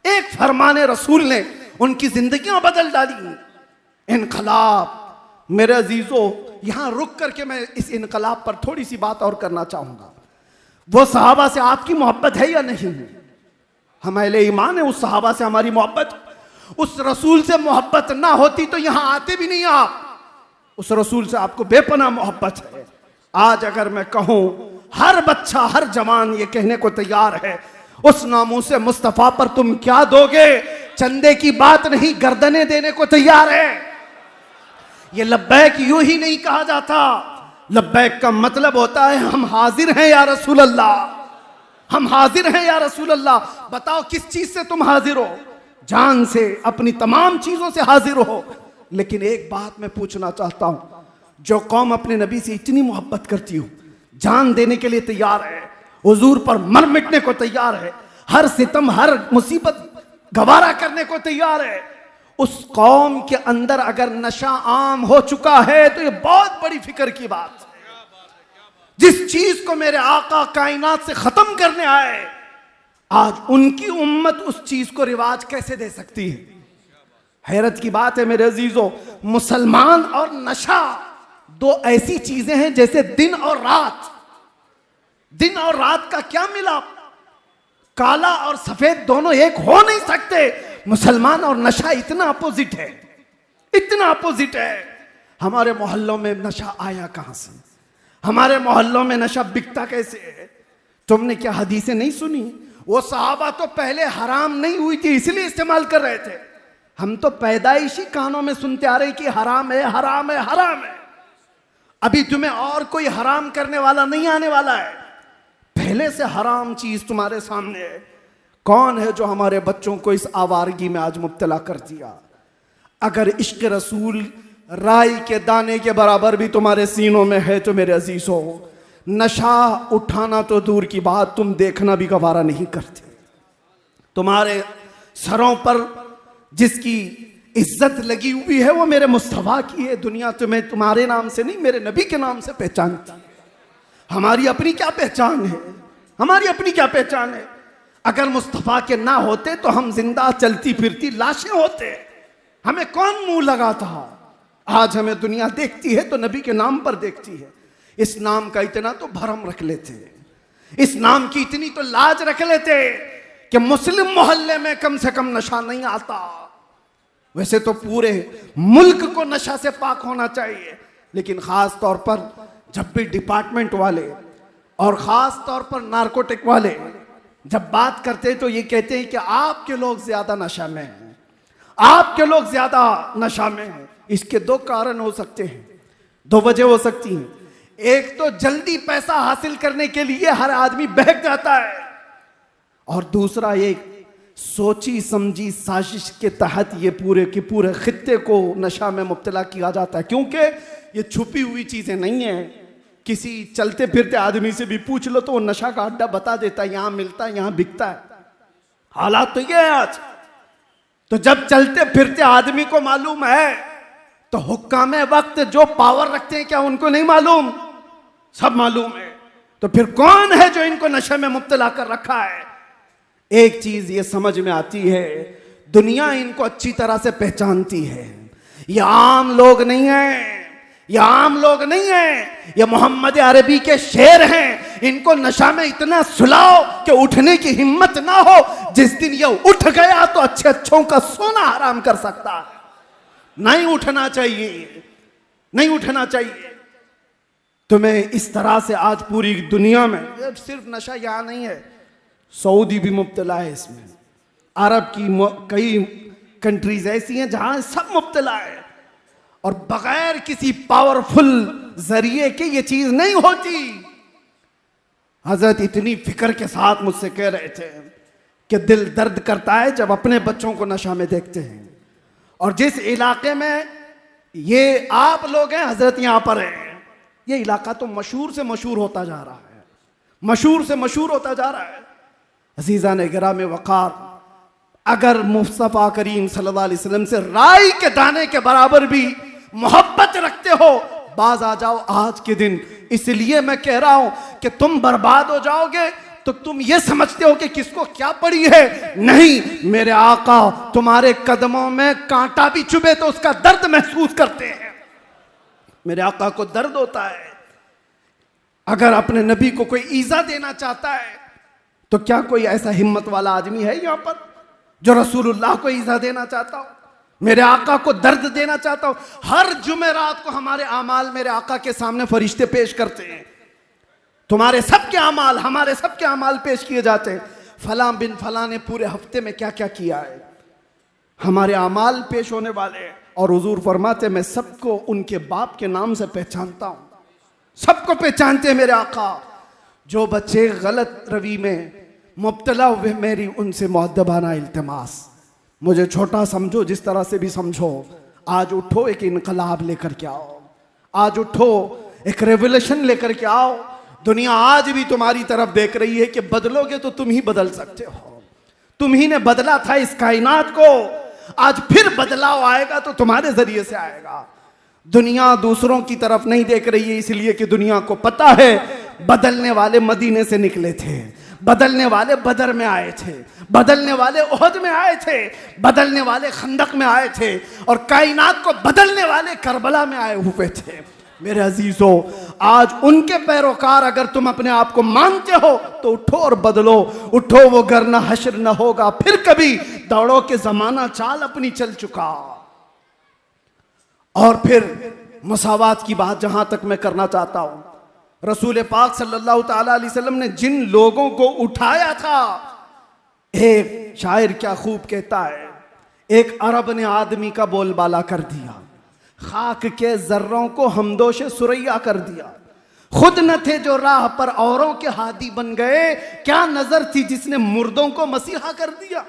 एक फरमाने रसूल ने उनकी जिंदगियां बदल डाली। इनकलाब, मेरे अजीजों, यहां रुक करके मैं इस इनकलाब पर थोड़ी सी बात और करना चाहूंगा। वो सहाबा से आपकी मोहब्बत है या नहीं? हम अहले ईमान है, उस सहाबा से हमारी मोहब्बत। उस रसूल से मोहब्बत ना होती तो यहां आते भी नहीं आप। उस रसूल से आपको बेपनाह मोहब्बत है। आज अगर मैं कहूं, हर बच्चा हर जवान ये कहने को तैयार है, उस नामूसे मुस्तफा पर तुम क्या दोगे? चंदे की बात नहीं, गर्दनें देने को तैयार है। ये लब्बैक यूं ही नहीं कहा जाता। लब्बैक का मतलब होता है हम हाजिर हैं या रसूल अल्लाह, हम हाजिर हैं या रसूल अल्लाह। बताओ किस चीज से तुम हाजिर हो? जान से, अपनी तमाम चीजों से हाजिर हो। लेकिन एक बात मैं पूछना चाहता हूं, जो कौम अपने नबी से इतनी मोहब्बत करती हो, जान देने के लिए तैयार है, हुजूर पर मर मिटने को तैयार है, हर सितम हर मुसीबत गवारा करने को तैयार है, उस कौम के अंदर अगर नशा आम हो चुका है तो ये बहुत बड़ी फिक्र की बात है। जिस चीज को मेरे आका कायनात से खत्म करने आए, आज उनकी उम्मत उस चीज को रिवाज कैसे दे सकती है? हैरत की बात है मेरे अजीजों, मुसलमान और नशा दो ऐसी चीजें हैं जैसे दिन और रात। दिन और रात का क्या मिलाप? काला और सफेद दोनों एक हो नहीं सकते। मुसलमान और नशा इतना अपोजिट है, इतना अपोजिट है। हमारे मोहल्लों में नशा आया कहां से? हमारे मोहल्लों में नशा बिकता कैसे है? तुमने क्या हदीसें नहीं सुनी? वो सहाबा तो पहले हराम नहीं हुई थी इसलिए इस्तेमाल कर रहे थे। हम तो पैदाइशी कानों में सुनते आ रहे कि हराम है, हराम है, हराम है। अभी तुम्हें और कोई हराम करने वाला नहीं आने वाला है, पहले से हराम चीज तुम्हारे सामने है। कौन है जो हमारे बच्चों को इस आवारगी में आज मुब्तला कर दिया? अगर इश्क रसूल राई के दाने के बराबर भी तुम्हारे सीनों में है तो मेरे अजीजों, नशा उठाना तो दूर की बात, तुम देखना भी गवारा नहीं करते। तुम्हारे सरों पर जिसकी इज्जत लगी हुई है वो मेरे मुस्तफा की है। दुनिया तुम्हें तुम्हारे नाम से नहीं, मेरे नबी के नाम से पहचानती। हमारी अपनी क्या पहचान है? हमारी अपनी क्या पहचान है? अगर मुस्तफा के ना होते तो हम जिंदा चलती फिरती लाशें होते। हमें कौन मुंह लगाता? आज हमें दुनिया देखती है तो नबी के नाम पर देखती है। इस नाम का इतना तो भरम रख लेते, इस नाम की इतनी तो लाज रख लेते कि मुस्लिम मोहल्ले में कम से कम नशा नहीं आता। वैसे तो पूरे मुल्क को नशा से पाक होना चाहिए, लेकिन खास तौर पर जब भी डिपार्टमेंट वाले और खास तौर पर नारकोटिक वाले जब बात करते हैं तो ये कहते हैं कि आपके लोग ज्यादा नशा में हैं, आपके लोग ज्यादा नशा में हैं। इसके दो कारण हो सकते हैं, दो वजह हो सकती हैं। एक तो जल्दी पैसा हासिल करने के लिए हर आदमी बहक जाता है, और दूसरा एक सोची समझी साजिश के तहत ये पूरे के पूरे खित्ते को नशा में मुब्तला किया जाता है। क्योंकि ये छुपी हुई चीजें नहीं है, किसी चलते फिरते आदमी से भी पूछ लो तो वो नशा का अड्डा बता देता है, यहां मिलता है, यहां बिकता है। हालात तो ये है आज। तो जब चलते फिरते आदमी को मालूम है तो हुक्काम वक्त जो पावर रखते हैं क्या उनको नहीं मालूम? सब मालूम है। तो फिर कौन है जो इनको नशे में मुब्तला कर रखा है? एक चीज ये समझ में आती है, दुनिया इनको अच्छी तरह से पहचानती है। ये आम लोग नहीं है, ये आम लोग नहीं है, ये मोहम्मद अरबी के शेर हैं। इनको नशा में इतना सुलाओ कि उठने की हिम्मत ना हो। जिस दिन ये उठ गया तो अच्छे अच्छों का सोना हराम कर सकता है। नहीं उठना चाहिए, नहीं उठना चाहिए। तुम्हें इस तरह से आज पूरी दुनिया में, सिर्फ नशा यहां नहीं है, सऊदी भी मुब्तला है इसमें, अरब की कई कंट्रीज ऐसी हैं जहां सब मुब्तला है, और बगैर किसी पावरफुल जरिए के ये चीज नहीं होती। हजरत इतनी फिक्र के साथ मुझसे कह रहे थे कि दिल दर्द करता है जब अपने बच्चों को नशा में देखते हैं। और जिस इलाके में ये आप लोग हैं, हजरत यहां पर हैं, ये इलाका तो मशहूर से मशहूर होता जा रहा है, मशहूर से मशहूर होता जा रहा है। अजीजा ने गिरा में वक़ार, अगर मुस्तफ़ा करीम सल्लल्लाहु अलैहि वसल्लम से राई के दाने के बराबर भी मोहब्बत रखते हो, बाज आ जाओ आज के दिन। इसलिए मैं कह रहा हूं कि तुम बर्बाद हो जाओगे तो तुम ये समझते हो कि किसको क्या पड़ी है। नहीं, मेरे आका तुम्हारे कदमों में कांटा भी चुभे तो उसका दर्द महसूस करते हैं। मेरे आका को दर्द होता है। अगर अपने नबी को कोई ईजा देना चाहता है तो क्या कोई ऐसा हिम्मत वाला आदमी है यहां पर जो रसूलुल्लाह को ईजा देना चाहता हो, मेरे आका को दर्द देना चाहता हो? हर जुमेरात को हमारे आमाल मेरे आका के सामने फरिश्ते पेश करते हैं। तुम्हारे सबके अमाल, हमारे सबके अमाल पेश किए जाते हैं। फलां बिन फलां ने पूरे हफ्ते में क्या क्या किया है, हमारे अमाल पेश होने वाले हैं। और हुजूर फरमाते मैं सबको उनके बाप के नाम से पहचानता हूं। सबको पहचानते हैं मेरे आका। जो बच्चे गलत रवि में मुब्तला हुए, मेरी उनसे मुअद्दबाना इल्तिमास, मुझे छोटा समझो जिस तरह से भी समझो, आज उठो एक इनकलाब लेकर के आओ, आज उठो एक रेवोल्यूशन लेकर के आओ। दुनिया आज भी तुम्हारी तरफ देख रही है कि बदलोगे तो तुम ही बदल सकते हो। तुम ही ने बदला था इस कायनात को, आज फिर बदलाव आएगा तो तुम्हारे जरिए से आएगा। दुनिया दूसरों की तरफ नहीं देख रही है, इसलिए कि दुनिया को पता है बदलने वाले मदीने से निकले थे, बदलने वाले बदर में आए थे, बदलने वाले ओहद में आए थे, बदलने वाले खंदक में आए थे, और कायनात को बदलने वाले करबला में आए हुए थे। मेरे अजीजों, आज उनके पैरोकार अगर तुम अपने आप को मानते हो तो उठो और बदलो। उठो, वो घर न हश्र न होगा फिर कभी, दौड़ो के जमाना चाल अपनी चल चुका। और फिर मुसावात की बात जहां तक मैं करना चाहता हूं, रसूल पाक सल्लल्लाहु ताला अलैहि वसल्लम ने जिन लोगों को उठाया था, एक शायर क्या खूब कहता है, एक अरब ने आदमी का बोलबाला कर दिया, खाक के जर्रों को हमदोश सुरैया कर दिया। खुद न थे जो राह पर औरों के हादी बन गए, क्या नजर थी जिसने मुर्दों को मसीहा कर दिया।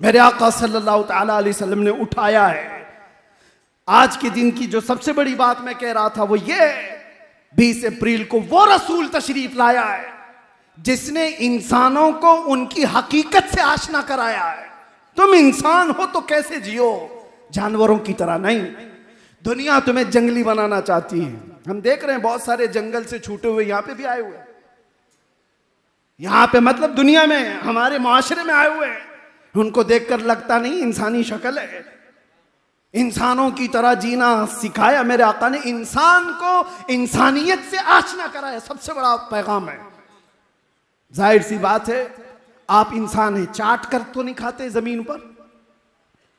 मेरे आका सल्लल्लाहु ताला अलैहि वसल्लम ने उठाया है। आज के दिन की जो सबसे बड़ी बात मैं कह रहा था वो ये, 20 अप्रैल को वो रसूल तशरीफ लाया है जिसने इंसानों को उनकी हकीकत से आशना कराया है। तुम इंसान हो तो कैसे जियो, जानवरों की तरह नहीं। दुनिया तुम्हें जंगली बनाना चाहती है। हम देख रहे हैं बहुत सारे जंगल से छूटे हुए यहां पे भी आए हुए, यहां पे मतलब दुनिया में हमारे माशरे में आए हुए हैं। उनको देखकर लगता नहीं इंसानी शक्ल है। इंसानों की तरह जीना सिखाया मेरे आका ने, इंसान को इंसानियत से आशना कराया। सबसे बड़ा पैगाम है। जाहिर सी बात है, आप इंसान हैं, चाट कर तो नहीं खाते जमीन पर।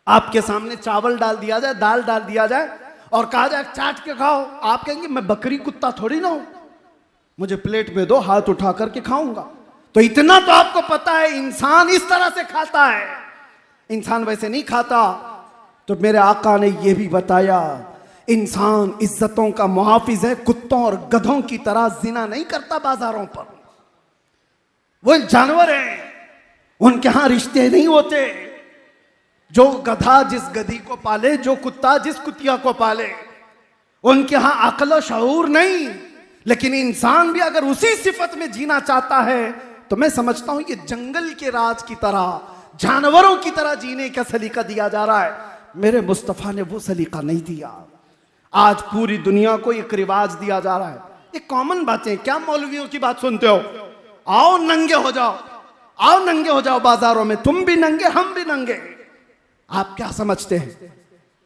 आपके सामने चावल डाल दिया जाए, दाल डाल दिया जाए और कहा जाए चाट के खाओ, आप कहेंगे मैं बकरी कुत्ता थोड़ी ना हूं, मुझे प्लेट में दो, हाथ उठा करके खाऊंगा। तो इतना तो आपको पता है इंसान इस तरह से खाता है, इंसान वैसे नहीं खाता। तो मेरे आका ने यह भी बताया, इंसान इज्जतों का मुहाफिज है, कुत्तों और गधों की तरह जिना नहीं करता बाजारों पर। वो जानवर हैं, उनके यहां रिश्ते नहीं होते। जो गधा जिस गधी को पाले, जो कुत्ता जिस कुतिया को पाले, उनके यहां अक्ल और शऊर नहीं। लेकिन इंसान भी अगर उसी सिफत में जीना चाहता है तो मैं समझता हूं ये जंगल के राज की तरह, जानवरों की तरह जीने का सलीका दिया जा रहा है। मेरे मुस्तफा ने वो सलीका नहीं दिया। आज पूरी दुनिया को एक रिवाज दिया जा रहा है। ये कॉमन बातें, क्या मौलवियों की बात सुनते हो, आओ नंगे हो जाओ, आओ नंगे हो जाओ बाजारों में, तुम भी नंगे हम भी नंगे। आप क्या समझते हैं,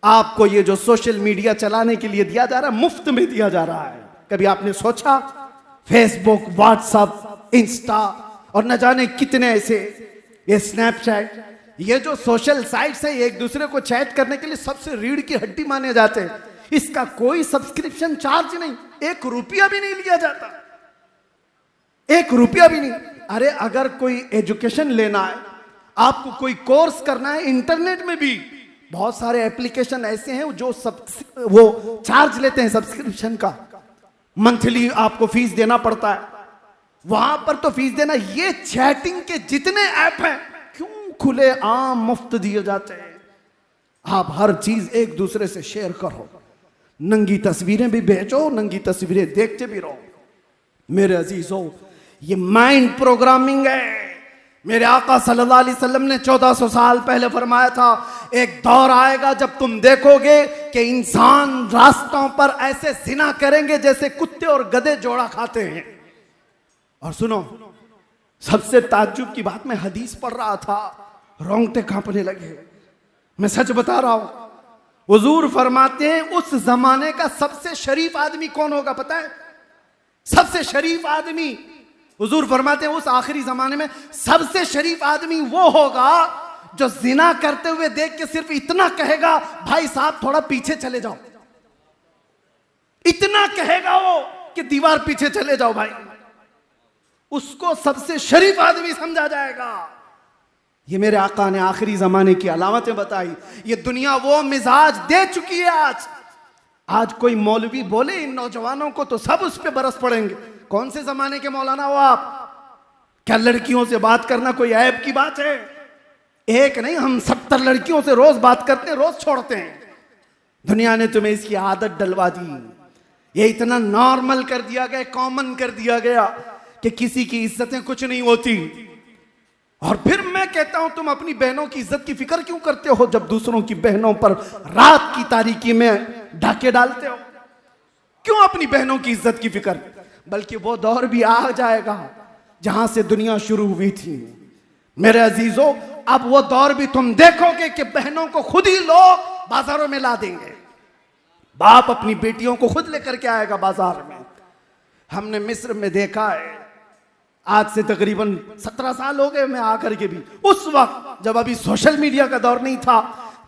आपको ये जो सोशल मीडिया चलाने के लिए दिया जा रहा है, मुफ्त में दिया जा रहा है। कभी आपने सोचा फेसबुक, व्हाट्सएप, इंस्टा और न जाने कितने ऐसे, ये स्नैपचैट, ये जो सोशल साइट्स है, एक दूसरे को चैट करने के लिए सबसे रीढ़ की हड्डी माने जाते हैं। इसका कोई सब्सक्रिप्शन चार्ज नहीं, 1 रुपया भी नहीं लिया जाता, 1 रुपया भी नहीं। अरे अगर कोई एजुकेशन लेना है, आपको कोई कोर्स करना है, इंटरनेट में भी बहुत सारे एप्लीकेशन ऐसे हैं जो वो चार्ज लेते हैं सब्सक्रिप्शन का, मंथली आपको फीस देना पड़ता है। वहां पर तो फीस देना। ये चैटिंग के जितने ऐप हैं क्यों खुले आम मुफ्त दिए जाते हैं। आप हर चीज एक दूसरे से शेयर करो, नंगी तस्वीरें भी भेजो, नंगी तस्वीरें देखते भी रहो। मेरे अजीजों, ये माइंड प्रोग्रामिंग है। मेरे आका सल्लल्लाहु अलैहि वसल्लम ने 1400 साल पहले फरमाया था, एक दौर आएगा जब तुम देखोगे कि इंसान रास्तों पर ऐसे जिना करेंगे जैसे कुत्ते और गधे जोड़ा खाते हैं। और सुनो, सबसे ताज्जुब की बात, मैं हदीस पढ़ रहा था, रोंगटे कांपने लगे। मैं सच बता रहा हूं, हुजूर फरमाते हैं उस जमाने का सबसे शरीफ आदमी कौन होगा पता है? सबसे शरीफ आदमी, हुजूर फरमाते हैं उस आखिरी जमाने में सबसे शरीफ आदमी वो होगा जो जिना करते हुए देख के सिर्फ इतना कहेगा, भाई साहब थोड़ा पीछे चले जाओ। इतना कहेगा वो कि दीवार पीछे चले जाओ भाई, उसको सबसे शरीफ आदमी समझा जाएगा। ये मेरे आका ने आखिरी जमाने की अलामतें बताई। ये दुनिया वो मिजाज दे चुकी है। आज कोई मौलवी बोले इन नौजवानों को तो सब उस पे बरस पड़ेंगे। कौन से जमाने के मौलाना हो आप? क्या लड़कियों से बात करना कोई ऐब की बात है? एक नहीं, हम 70 लड़कियों से रोज बात करते हैं, रोज छोड़ते हैं। दुनिया ने तुम्हें इसकी आदत डलवा दी। ये इतना नॉर्मल कर दिया गया, कॉमन कर दिया गया कि किसी की इज्जतें कुछ नहीं होती। और फिर मैं कहता हूं तुम अपनी बहनों की इज्जत की फिक्र क्यों करते हो जब दूसरों की बहनों पर रात की तारीकी में डाके डालते हो? क्यों अपनी बहनों की इज्जत की फिक्र? बल्कि वो दौर भी आ जाएगा जहां से दुनिया शुरू हुई थी मेरे अजीजों। अब वो दौर भी तुम देखोगे कि बहनों को खुद ही लोग बाजारों में ला देंगे। बाप अपनी बेटियों को खुद लेकर के आएगा बाजार में। हमने मिस्र में देखा है, आज से तकरीबन 17 साल हो गए मैं आकर के भी, उस वक्त जब अभी सोशल मीडिया का दौर नहीं था,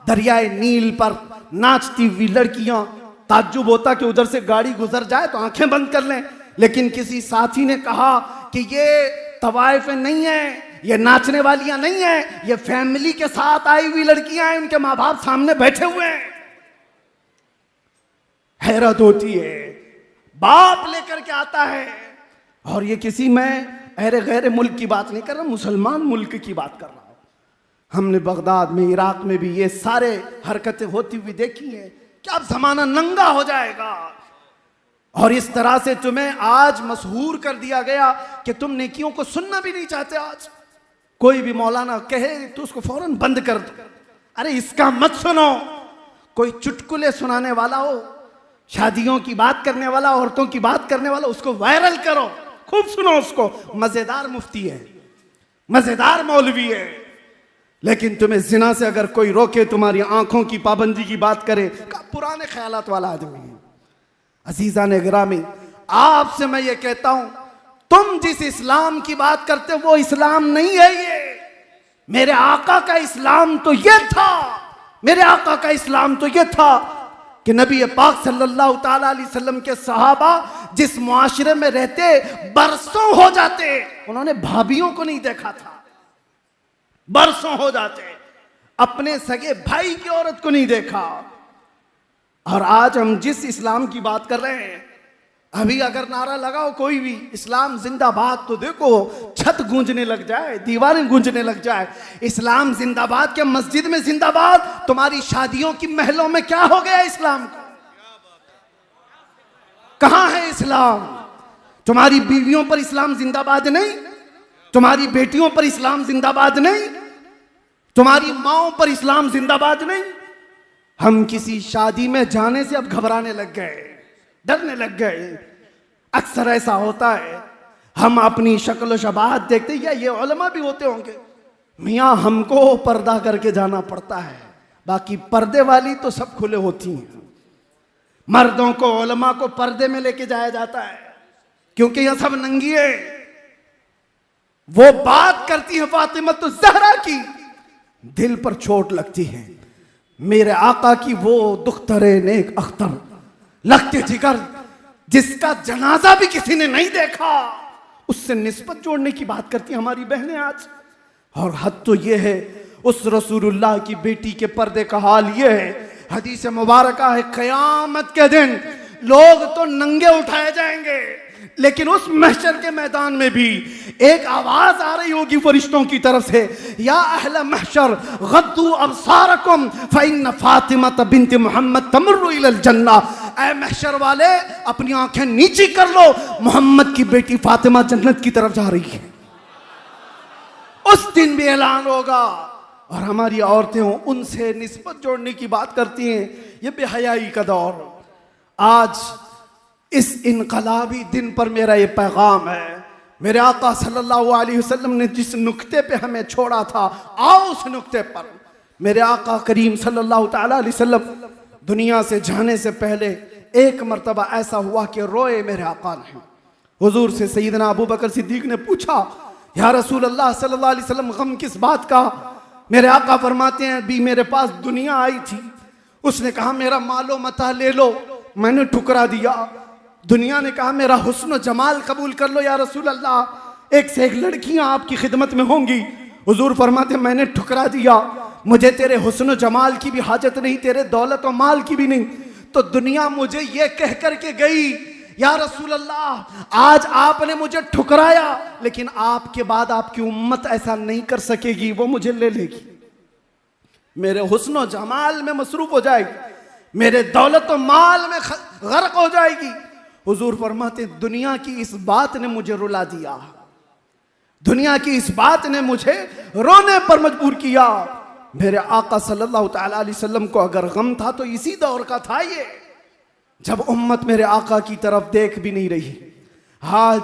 दरियाए नील पर नाचती हुई लड़कियां, ताज्जुब होता कि उधर से गाड़ी गुजर जाए तो आंखें बंद कर लें। लेकिन किसी साथी ने कहा कि ये तवाइफें नहीं है, ये नाचने वालियां नहीं है, ये फैमिली के साथ आई हुई लड़कियां हैं, उनके माँ बाप सामने बैठे हुए हैं। हैरत होती है, बाप लेकर के आता है। और ये किसी मैं अरे गैर मुल्क की बात नहीं कर रहा, मुसलमान मुल्क की बात कर रहा हूं। हमने बगदाद में, इराक में भी ये सारे हरकतें होती हुई देखी हैं कि अब जमाना नंगा हो जाएगा। और इस तरह से तुम्हें आज मशहूर कर दिया गया कि तुम नेकियों को सुनना भी नहीं चाहते। आज कोई भी मौलाना कहे तो उसको फौरन बंद कर दो। अरे इसका मत सुनो। कोई चुटकुले सुनाने वाला हो, शादियों की बात करने वाला, औरतों की बात करने वाला, उसको वायरल करो, खूब सुनो उसको। मजेदार मुफ्ती है, मजेदार मौलवी है। लेकिन तुम्हें जिना से अगर कोई रोके, तुम्हारी आंखों की पाबंदी की बात करे, पुराने ख्यालात वाला आदमी है। अजीजा ने गिरामी, आपसे मैं ये कहता हूं, तुम जिस इस्लाम की बात करते हो वो इस्लाम नहीं है। ये मेरे आका का इस्लाम तो ये था, मेरे आका का इस्लाम तो ये था कि नबी पाक सल्लल्लाहु ताला अलैहि वसल्लम के सहाबा जिस मुआशरे में रहते बरसों हो जाते, उन्होंने भाभियों को नहीं देखा था। बरसों हो जाते, अपने सगे भाई की औरत को नहीं देखा। और आज हम जिस इस्लाम की बात कर रहे हैं, अभी अगर नारा लगाओ कोई भी इस्लाम जिंदाबाद, तो देखो छत गूंजने लग जाए, दीवारें गूंजने लग जाए। इस्लाम जिंदाबाद क्या मस्जिद में जिंदाबाद? तुम्हारी शादियों की महलों में क्या हो गया इस्लाम को? कहां है इस्लाम? तुम्हारी बीवियों पर इस्लाम जिंदाबाद नहीं, तुम्हारी बेटियों पर इस्लाम जिंदाबाद नहीं, तुम्हारी माओं पर इस्लाम जिंदाबाद नहीं। हम किसी शादी में जाने से अब घबराने लग गए, डरने लग गए। अक्सर ऐसा होता है, हम अपनी शक्ल शबाहत देखते, या ये उलमा भी होते होंगे, मियाँ हमको पर्दा करके जाना पड़ता है, बाकी पर्दे वाली तो सब खुले होती हैं। मर्दों को, उलमा को पर्दे में लेके जाया जाता है क्योंकि यह सब नंगी है। वो बात करती है फातिमा तो ज़हरा की, दिल पर चोट लगती है। मेरे आका की वो दुख्तरे नेक अख्तर लगते जिगर, जिसका जनाजा भी किसी ने नहीं देखा, उससे निस्बत जोड़ने की बात करती हमारी बहनें आज। और हद तो ये है, उस रसूलुल्लाह की बेटी के पर्दे का हाल ये है, हदीस मुबारका है, क़यामत के दिन लोग तो नंगे उठाए जाएंगे, लेकिन उस महशर के मैदान में भी एक आवाज आ रही होगी फरिश्तों की तरफ से, या अहले महशर गद्दू अबसारकुम फइन्न फातिमा बिन्त मोहम्मद तमर्रु इलल जन्ना। ऐ महशर वाले, अपनी आंखें नीची कर लो, मोहम्मद की बेटी फातिमा जन्नत की तरफ जा रही है। उस दिन भी ऐलान होगा। और हमारी औरतें उनसे निस्बत जोड़ने की बात करती हैं। ये बेहयाई का दौर। आज इस इनकलाबी दिन पर मेरा ये पैगाम है, मेरे आका सल्लल्लाहु अलैहि वसल्लम ने जिस नुक्ते पे हमें छोड़ा था, आओ उस नुक्ते पर। मेरे आका करीम सल्लल्लाहु ताला अलैहि वसल्लम दुनिया से जाने से पहले एक मर्तबा ऐसा हुआ कि रोए मेरे आका ने। हुजूर से सैयदना अबू बकर सिद्दीक ने पूछा, या रसूल अल्लाह सल्लल्लाहु अलैहि वसल्लम, गम किस बात का? मेरे आका फरमाते हैं, भी मेरे पास दुनिया आई थी, उसने कहा मेरा मालो मता ले लो, मैंने ठुकरा दिया। दुनिया ने कहा मेरा हुस्न जमाल कबूल कर लो या रसूल अल्लाह, एक से एक लड़कियां आपकी खिदमत में होंगी। हुजूर फरमाते मैंने ठुकरा दिया, मुझे तेरे हुस्न जमाल की भी हाजत नहीं, तेरे दौलत और माल की भी नहीं, तो दुनिया मुझे ये कह करके गई, या रसूल अल्लाह आज आपने मुझे ठुकराया, लेकिन आपके बाद आपकी उम्मत ऐसा नहीं कर सकेगी, वो मुझे ले लेगी, मेरे हुस्न और जमाल में मसरूफ हो जाएगी, मेरे दौलत और माल में गर्क हो जाएगी। हुजूर फरमाते दुनिया की इस बात ने मुझे रुला दिया, दुनिया की इस बात ने मुझे रोने पर मजबूर किया। मेरे आका सल्लल्लाहु तआला अलैहि वसल्लम को अगर गम था तो इसी दौर का था ये, जब उम्मत मेरे आका की तरफ देख भी नहीं रही। आज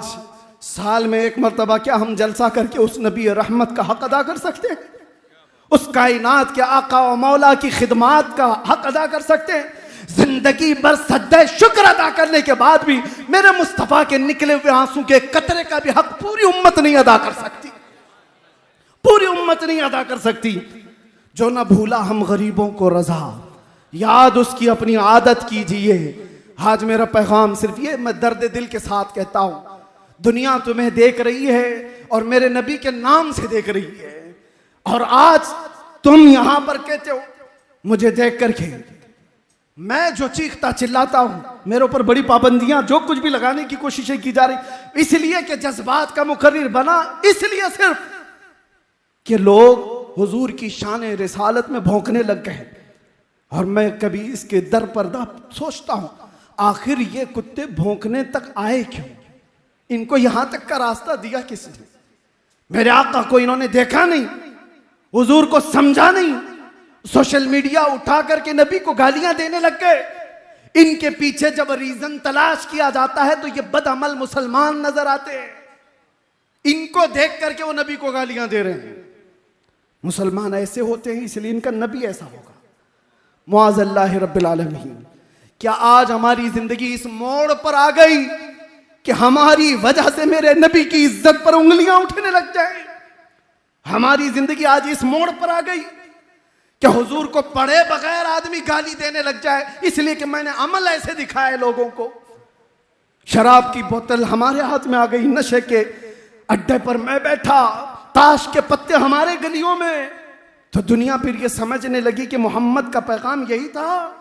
साल में एक मर्तबा क्या हम जलसा करके उस नबी रहमत का हक अदा कर सकते हैं? उस कायनात के आका और मौला की खिदमात का हक अदा कर सकते हैं? जिंदगी भर सज्जे शुक्र अदा करने के बाद भी मेरे मुस्तफा के निकले हुए आंसू के कतरे का भी हक पूरी उम्मत नहीं अदा कर सकती, पूरी उम्मत नहीं अदा कर सकती। जो ना भूला हम गरीबों को रजा, याद उसकी अपनी आदत कीजिए। आज मेरा पैगाम सिर्फ ये मैं दर्द दिल के साथ कहता हूं, दुनिया तुम्हें देख रही है और मेरे नबी के नाम से देख रही है, और आज तुम यहां पर कहते हो मुझे देख करके मैं जो चीखता चिल्लाता हूं, मेरे ऊपर बड़ी पाबंदियां जो कुछ भी लगाने की कोशिशें की जा रही, इसलिए कि जज्बात का मुकर्रिर बना, इसलिए सिर्फ कि लोग हुजूर की शान रिसालत में भौंकने लग गए। और मैं कभी इसके दर पर्दा सोचता हूं, आखिर ये कुत्ते भौंकने तक आए क्यों? इनको यहां तक का रास्ता दिया किसने? मेरे आका को इन्होंने देखा नहीं, हुजूर को समझा नहीं, सोशल मीडिया उठा करके नबी को गालियां देने लग गए। इनके पीछे जब रीजन तलाश किया जाता है तो ये बदअमल मुसलमान नजर आते हैं, इनको देख करके वो नबी को गालियां दे रहे हैं। मुसलमान ऐसे होते हैं इसलिए इनका नबी ऐसा होगा। मुआज़ल्लाहि रब्बिल आलमीन, क्या आज हमारी जिंदगी इस मोड़ पर आ गई कि हमारी वजह से मेरे नबी की इज्जत पर उंगलियां उठने लग जाए? हमारी जिंदगी आज इस मोड़ पर आ गई कि हुजूर को पढ़े बगैर आदमी गाली देने लग जाए, इसलिए कि मैंने अमल ऐसे दिखाए लोगों को। शराब की बोतल हमारे हाथ में आ गई, नशे के अड्डे पर मैं बैठा, ताश के पत्ते हमारे गलियों में, तो दुनिया फिर ये समझने लगी कि मोहम्मद का पैगाम यही था।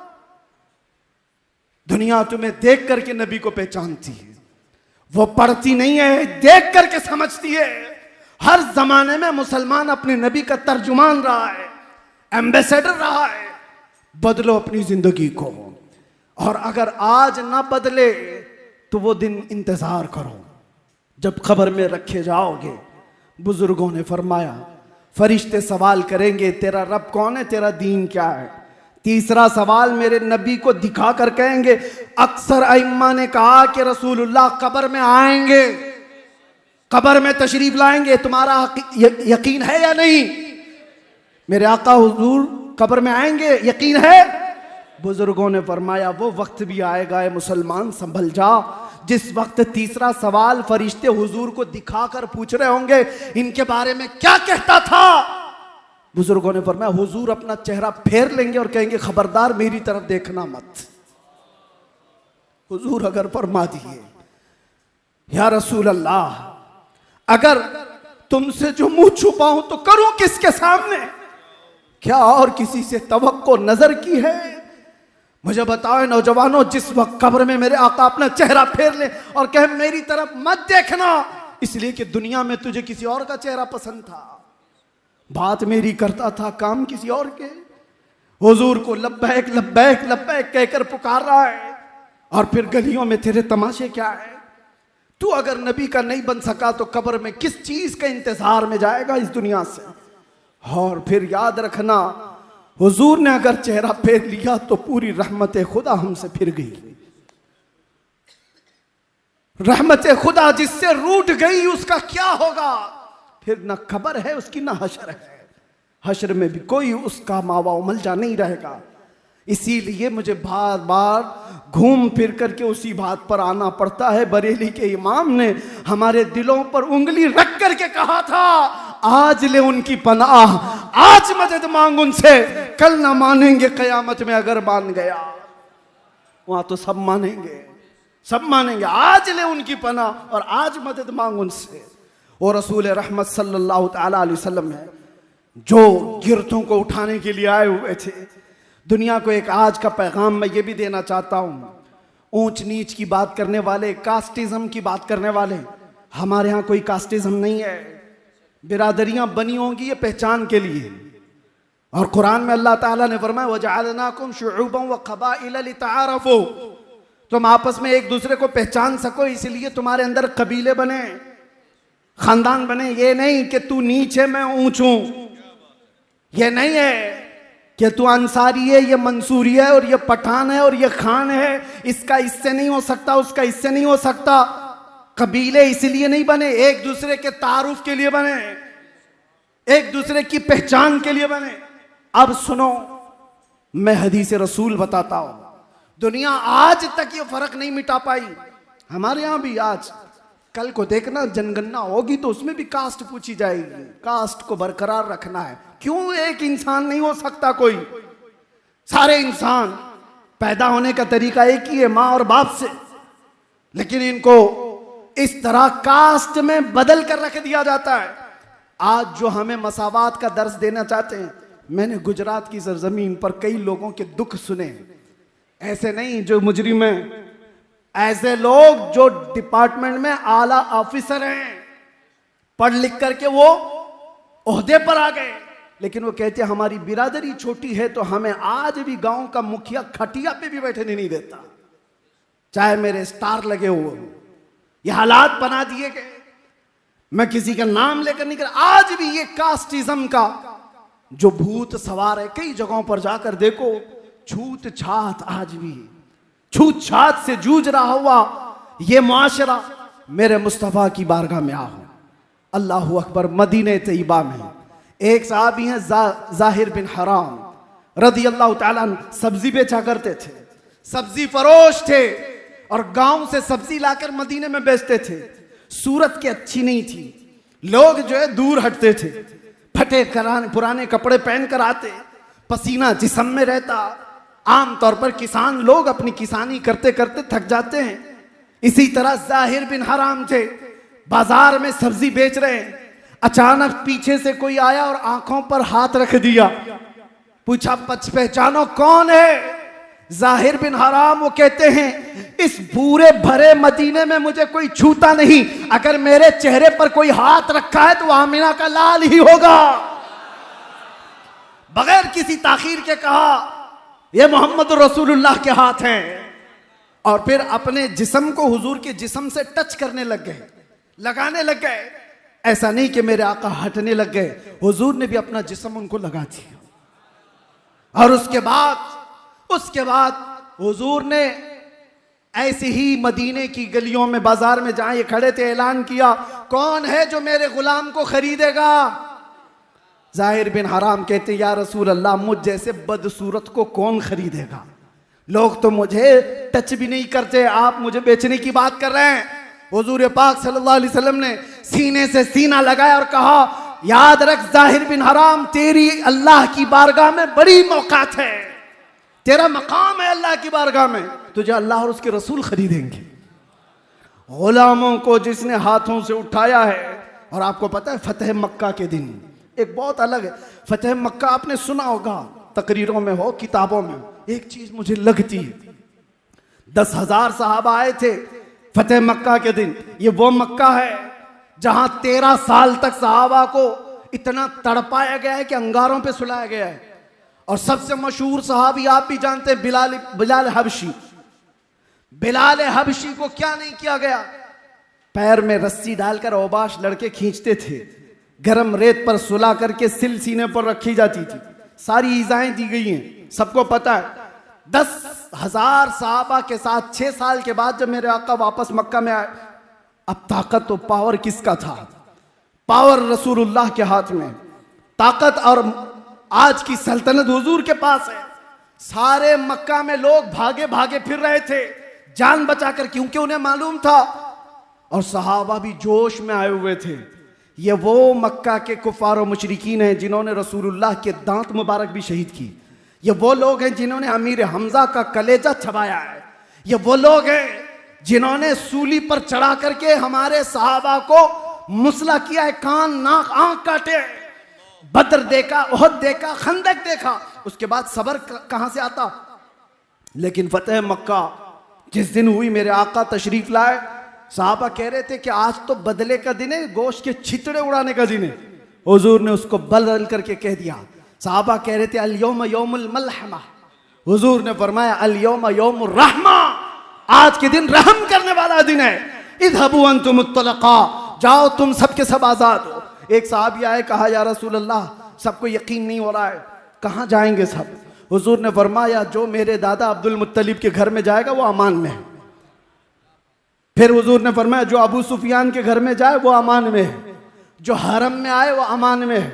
दुनिया तुम्हें देख करके नबी को पहचानती है, वो पढ़ती नहीं है, देख करके समझती है। हर जमाने में मुसलमान अपने नबी का तर्जुमान रहा है, एम्बेसडर रहा है। बदलो अपनी जिंदगी को, और अगर आज ना बदले तो वो दिन इंतजार करो जब खबर में रखे जाओगे। बुजुर्गों ने फरमाया फरिश्ते सवाल करेंगे तेरा रब कौन है, तेरा दीन क्या है। तीसरा सवाल मेरे नबी को दिखा कर कहेंगे। अक्सर अइम्मा ने कहा कि रसूलुल्लाह कब्र में आएंगे, कब्र में तशरीफ लाएंगे, तुम्हारा यकीन है या नहीं? मेरे आका हुजूर कब्र में आएंगे, यकीन है? बुजुर्गों ने फरमाया वो वक्त भी आएगा ए मुसलमान, संभल जा, जिस वक्त तीसरा सवाल फरिश्ते हुजूर को दिखाकर पूछ रहे होंगे इनके बारे में क्या कहता था। बुजुर्गों ने फरमाया हुजूर अपना चेहरा फेर लेंगे और कहेंगे खबरदार मेरी तरफ देखना मत। हुजूर अगर फरमा दिए या रसूल अल्लाह, अगर तुमसे जो मुंह छुपाऊं तो करूं किसके सामने? क्या और किसी से तवक्को नजर की है? मुझे बताओ नौजवानों, जिस वक्त कब्र में मेरे आका अपना चेहरा फेर ले और कहे मेरी तरफ मत देखना, इसलिए कि दुनिया में तुझे किसी और का चेहरा पसंद था, बात मेरी करता था, काम किसी और के। हुजूर को लब्बैक लब्बैक लब्बैक कहकर पुकार रहा है, और फिर गलियों में तेरे तमाशे क्या है? तू अगर नबी का नहीं बन सका तो कब्र में किस चीज के इंतजार में जाएगा इस दुनिया से? और फिर याद रखना, हुजूर ने अगर चेहरा फेर लिया तो पूरी रहमत खुदा हमसे फिर गई। रहमत खुदा जिससे रूठ गई उसका क्या होगा? फिर ना खबर है उसकी, ना हशर है। हशर में भी कोई उसका मावा मलजा नहीं रहेगा। इसीलिए मुझे बार बार घूम फिर करके उसी बात पर आना पड़ता है। बरेली के इमाम ने हमारे दिलों पर उंगली रख करके कहा था, आज ले उनकी पनाह, आज मदद मांग उनसे, कल ना मानेंगे कयामत में अगर मान गया। वहां तो सब मानेंगे, सब मानेंगे। आज ले उनकी पनाह और आज मदद मांग उनसे। और रसूल रहमत सल्लल्लाहु अलैहि वसल्लम है जो गिरतों को उठाने के लिए आए हुए थे, दुनिया को एक आज का पैगाम मैं ये भी देना चाहता हूँ, ऊंच नीच की बात करने वाले, कास्टिज्म की बात करने वाले, हमारे यहाँ कोई कास्टिज्म नहीं है। बिरादरियां बनी होंगी ये पहचान के लिए, और कुरान में अल्लाह ताला ने फरमाया वजअलनाकुम शुऊबन व क़बाइल लितआरफू, तुम आपस में एक दूसरे को पहचान सको इसलिए तुम्हारे अंदर कबीले बने, खानदान बने। ये नहीं कि तू नीच है मैं ऊंच हूं, ये नहीं है कि तू अंसारी है ये मंसूरी है और ये पठान है और ये खान है, इसका इससे नहीं हो सकता उसका इससे नहीं हो सकता। कबीले इसलिए नहीं बने, एक दूसरे के तारुफ के लिए बने, एक दूसरे की पहचान के लिए बने। अब सुनो, मैं हदीस रसूल बताता हूं, दुनिया आज तक ये फर्क नहीं मिटा पाई। हमारे यहां भी आज कल को देखना जनगणना होगी तो उसमें भी कास्ट पूछी जाएगी, कास्ट को बरकरार रखना है। क्यों एक इंसान नहीं हो सकता कोई? सारे इंसान पैदा होने का तरीका एक ही है, मां और बाप से, लेकिन इनको इस तरह कास्ट में बदल कर रख दिया जाता है। आज जो हमें मसावात का दर्स देना चाहते हैं, मैंने गुजरात की सरजमीन पर कई लोगों के दुख सुने, ऐसे नहीं जो मुजरिम हैं, ऐसे लोग जो डिपार्टमेंट में आला ऑफिसर हैं, पढ़ लिख करके वो ओहदे पर आ गए, लेकिन वो कहते हैं हमारी बिरादरी छोटी है तो हमें आज भी गांव का मुखिया खटिया पे भी बैठने नहीं देता, चाहे मेरे स्टार लगे हुए। ये हालात बना दिए गए, मैं किसी का नाम लेकर नहीं कर, आज भी ये कास्टिज्म का जो भूत सवार है, कई जगहों पर जाकर देखो, छूत छात आज भी छूत छात से जूझ रहा हुआ ये मुआशरा। मेरे मुस्तफ़ा की बारगाह में आओ, अल्लाहु अकबर। मदीने तैयबा में एक साहबी हैं ज़ाहिर बिन हराम रदी अल्लाह ताला अन्हु, सब्जी बेचा करते थे, सब्जी फरोश थे और गांव से सब्जी लाकर मदीने में बेचते थे। सूरत की अच्छी नहीं थी, लोग जो है दूर हटते थे, फटे पुराने कपड़े पहनकर आते, पसीना जिस्म में रहता। आमतौर पर किसान लोग अपनी किसानी करते करते थक जाते हैं। इसी तरह ज़ाहिर बिन हराम थे, बाजार में सब्जी बेच रहे हैं, अचानक पीछे से कोई आया और आंखों पर हाथ रख दिया, पूछा पहचानो कौन है? ज़ाहिर बिन हराम वो कहते हैं इस पूरे भरे मदीने में मुझे कोई छूता नहीं, अगर मेरे चेहरे पर कोई हाथ रखा है तो वह आमिना का लाल ही होगा। बगैर किसी ताखीर के कहा ये मोहम्मद रसूलुल्लाह के हाथ हैं, और फिर अपने जिस्म को हुजूर के जिस्म से टच करने लग गए, लगाने लग गए। ऐसा नहीं कि मेरे आका हटने लग गए, हुजूर ने भी अपना जिस्म उनको लगा दिया। और उसके बाद हुजूर ने ऐसे ही मदीने की गलियों में बाजार में जहां ये खड़े थे ऐलान किया, कौन है जो मेरे गुलाम को खरीदेगा? ज़ाहिर बिन हराम कहते या रसूल अल्लाह, मुझ जैसे बदसूरत को कौन खरीदेगा? लोग तो मुझे टच भी नहीं करते, आप मुझे बेचने की बात कर रहे हैं। हुजूर पाक सल्लल्लाहु अलैहि वसल्लम ने सीने से सीना लगाया और कहा याद रख ज़ाहिर बिन हराम, तेरी अल्लाह की बारगाह में बड़ी मौकात है, तेरा मकाम है अल्लाह की बारगाह में, तुझे अल्लाह और उसके रसूल खरीदेंगे। गुलामों को जिसने हाथों से उठाया है, और आपको पता है फतेह मक्का के दिन एक बहुत अलग है। फतेह मक्का आपने सुना होगा, तकरीरों में हो किताबों में। एक चीज मुझे लगती है, 10,000 सहाबा आए थे फतेह मक्का के दिन। ये वो मक्का है जहां 13 साल तक सहाबा को इतना तड़पाया गया है कि अंगारों पे सुलाया गया है। और सबसे मशहूर सहाबी आप भी जानते हैं, बिलाल हबशी। बिलाल हबशी को क्या नहीं किया गया? पैर में रस्सी डालकर औबाश लड़के खींचते थे, गरम रेत पर सुला करके सिल सीने पर रखी जाती थी, सारी ईजाएं दी गई हैं, सबको पता है। 10,000 सहाबा के साथ 6 साल के बाद जब मेरे आका वापस मक्का में आए, अब ताकत तो पावर किसका था? पावर रसूलुल्लाह के हाथ में, ताकत और आज की सल्तनत हुजूर के पास है। सारे मक्का में लोग भागे भागे फिर रहे थे जान बचाकर, क्योंकि उन्हें मालूम था, और सहाबा भी जोश में आए हुए थे। ये वो मक्का के कुफार और मुशरिकीन हैं जिन्होंने रसूलुल्लाह के दांत मुबारक भी शहीद की। ये वो लोग हैं जिन्होंने अमीर हमजा का कलेजा छबाया है। ये वो लोग हैं जिन्होंने सूली पर चढ़ा करके हमारे सहाबा को मुसला किया है, कान नाक आंख काटे। बद्र देखा, उहद देखा, खंदक देखा, उसके बाद सबर कहां से आता। लेकिन फतेह मक्का जिस दिन हुई, मेरे आका तशरीफ लाए, साहबा कह रहे थे कि आज तो बदले का दिन है, गोश्त के छितड़े उड़ाने का दिन है। हुजूर ने उसको बदल करके कह दिया। साहबा कह रहे थे अल यौम यौमुल मलहमा, हुजूर ने फरमाया अल यौम यौमुर रहमा, आज के दिन रहम करने वाला दिन है। इज़हबू अंतुम तुलका, जाओ तुम सबके सब आजाद हो। एक साहबी आए, कहा या रसूल अल्लाह, सबको यकीन नहीं हो रहा है, कहाँ जाएंगे सब। हुजूर ने फरमाया जो मेरे दादा अब्दुल मुत्तलिब के घर में जाएगा वो अमान में है। फिर हुजूर ने फरमाया जो अबू सुफियान के घर में जाए वो अमान में है, जो हरम में आए वो अमान में है।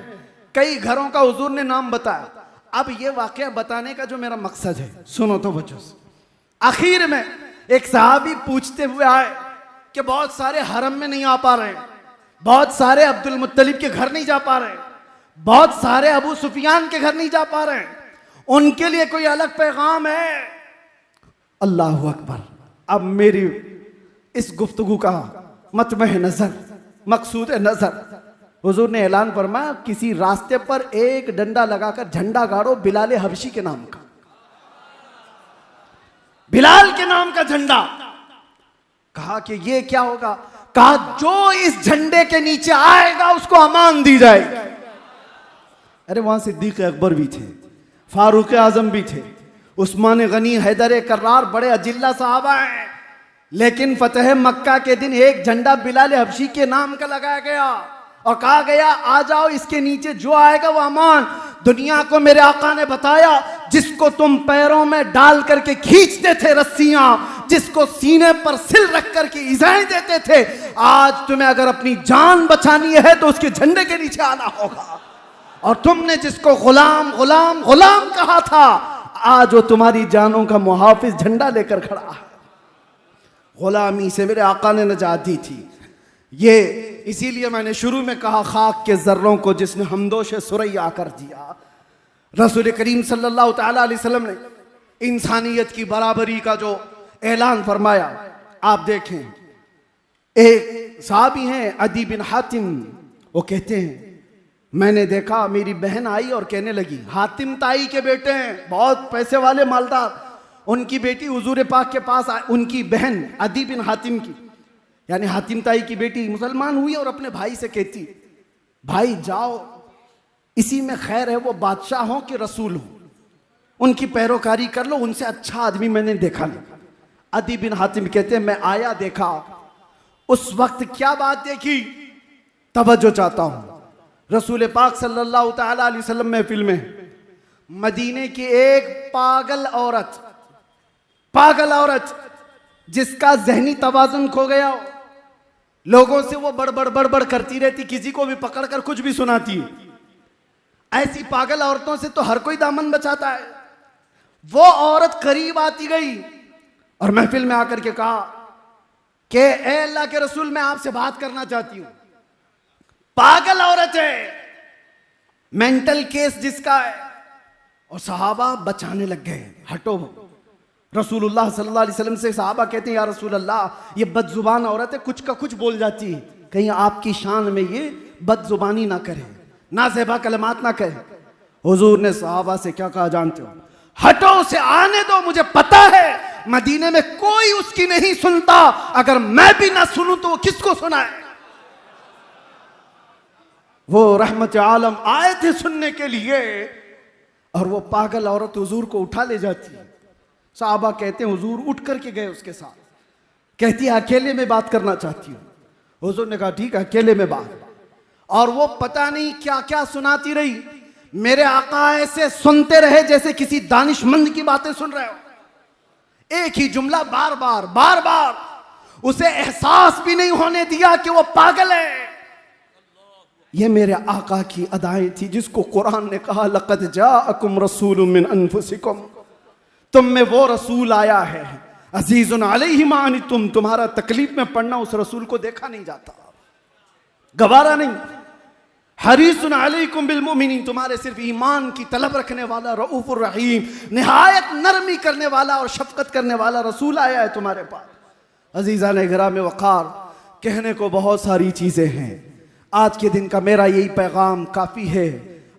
कई घरों का हुजूर ने नाम बताया। अब ये वाकया बताने का जो मेरा मकसद है, सुनो तो बच्चों। आखिर में एक सहाबी पूछते हुए आए कि बहुत सारे हरम में नहीं आ पा रहे, बहुत सारे अब्दुल मुत्तलिब के घर नहीं जा पा रहे, बहुत सारे अबू सुफियान के घर नहीं जा पा रहे, उनके लिए कोई अलग पैगाम है। अल्लाह अकबर। अब मेरी इस गुफ्तगू का मतमह नजर, मकसूद नजर, हुजूर ने ऐलान फरमाया किसी रास्ते पर एक डंडा लगाकर झंडा गाड़ो बिलाल हबशी के नाम का, बिलाल के नाम का झंडा। कहा कि ये क्या होगा। कहा जो इस झंडे के नीचे आएगा उसको अमान दी जाएगी। अरे वहां सिद्दीक अकबर भी थे, फारूक आजम भी थे, उस्मान गनी, हैदर कर्रार, बड़े अजिल्ला साहबा हैं। लेकिन फतेह मक्का के दिन एक झंडा बिलाल हबशी के नाम का लगाया गया और कहा गया आ जाओ, इसके नीचे जो आएगा वो अमान। दुनिया को मेरे आका ने बताया जिसको तुम पैरों में डाल करके खींचते थे रस्सियां, जिसको सीने पर सिल रख करके इज़ाएं देते थे, आज तुम्हें अगर अपनी जान बचानी है तो उसके झंडे के नीचे आना होगा। और तुमने जिसको गुलाम गुलाम गुलाम कहा था, आज वो तुम्हारी जानों का मुहाफिज झंडा लेकर खड़ा है। गुलामी से मेरे आका ने नजात दी थी। ये इसीलिए मैंने शुरू में कहा खाक के जर्रों को जिसने हमदोश सुरैया कर दिया। रसूल करीम सल्लल्लाहु तआला अलैहि वसल्लम ने इंसानियत की बराबरी का जो ऐलान फरमाया, आप देखें। एक साहबी हैं अदी बिन हातिम, वो कहते हैं मैंने देखा मेरी बहन आई और कहने लगी, हातिम ताई के बेटे हैं, बहुत पैसे वाले मालदार, उनकी बेटी हुजूर पाक के पास उनकी बहन अदी बिन हातिम की, यानी हातिम ताई की बेटी मुसलमान हुई और अपने भाई से कहती भाई जाओ, इसी में खैर है, वो बादशाह हो कि रसूल हो, उनकी पैरोकारी कर लो, उनसे अच्छा आदमी मैंने देखा नहीं। अदी बिन हातिम कहते हैं मैं आया, देखा, उस वक्त क्या बात देखी, तवज्जो चाहता हूं। रसूल पाक सल्लल्लाहु तआला अलैहि वसल्लम महफिल में मदीने की एक पागल औरत जिसका जहनी तवाजुन खो गया हो, लोगों से वो बड़बड़ करती रहती, किसी को भी पकड़कर कुछ भी सुनाती है। ऐसी पागल औरतों से तो हर कोई दामन बचाता है। वो औरत करीब आती गई और महफिल में आकर के कहा कि ए अल्लाह के रसूल, मैं आपसे बात करना चाहती हूं। पागल औरत है, मेंटल केस जिसका है। और सहाबा बचाने लग गए, हटो। रसूलुल्लाह सल्लल्लाहु अलैहि वसल्लम से सहाबा कहते हैं या रसूल अल्लाह, ये बदजुबान औरत है, कुछ का कुछ बोल जाती है, कहीं आपकी शान में ये बदजुबानी ना करे, नाज़ेबा कलमात ना कहे। हुजूर ने सहाबा से क्या कहा जानते हो? हटो, उसे आने दो, मुझे पता है मदीने में कोई उसकी नहीं सुनता, अगर मैं भी ना सुनूं तो वो किसको सुनाए। वो रहमत आलम आए थे सुनने के लिए, और वो पागल औरत हुजूर को उठा ले जाती है। साहबा कहते हैं हुजूर उठ करके गए उसके साथ, कहती है अकेले में बात करना चाहती हूँ। हुजूर ने कहा ठीक है, अकेले में बात। और वो पता नहीं क्या क्या सुनाती रही। मेरे आका ऐसे सुनते रहे जैसे किसी दानिशमंद की बातें सुन रहे हो। एक ही जुमला बार बार, उसे एहसास भी नहीं होने दिया कि वो पागल है। ये मेरे आका की अदाएं थी, जिसको कुरान ने कहा लक़द जाअकुम रसूलुम मिन अनफुसिकुम, तुम में वो रसूल आया है अजीजुन अलैहि मा अनितुम, तुम्हारा तकलीफ में पड़ना उस रसूल को देखा नहीं जाता, गवारा नहीं। हरीसुन अलैकुम बिल मुमिनीन, तुम्हारे सिर्फ ईमान की तलब रखने वाला, रऊफुर रहीम, निहायत नरमी करने वाला और शफकत करने वाला रसूल आया है तुम्हारे पास। अजीज़ान गिराम वक़ार, कहने को बहुत सारी चीज़ें हैं। आज के दिन का मेरा यही पैगाम काफ़ी है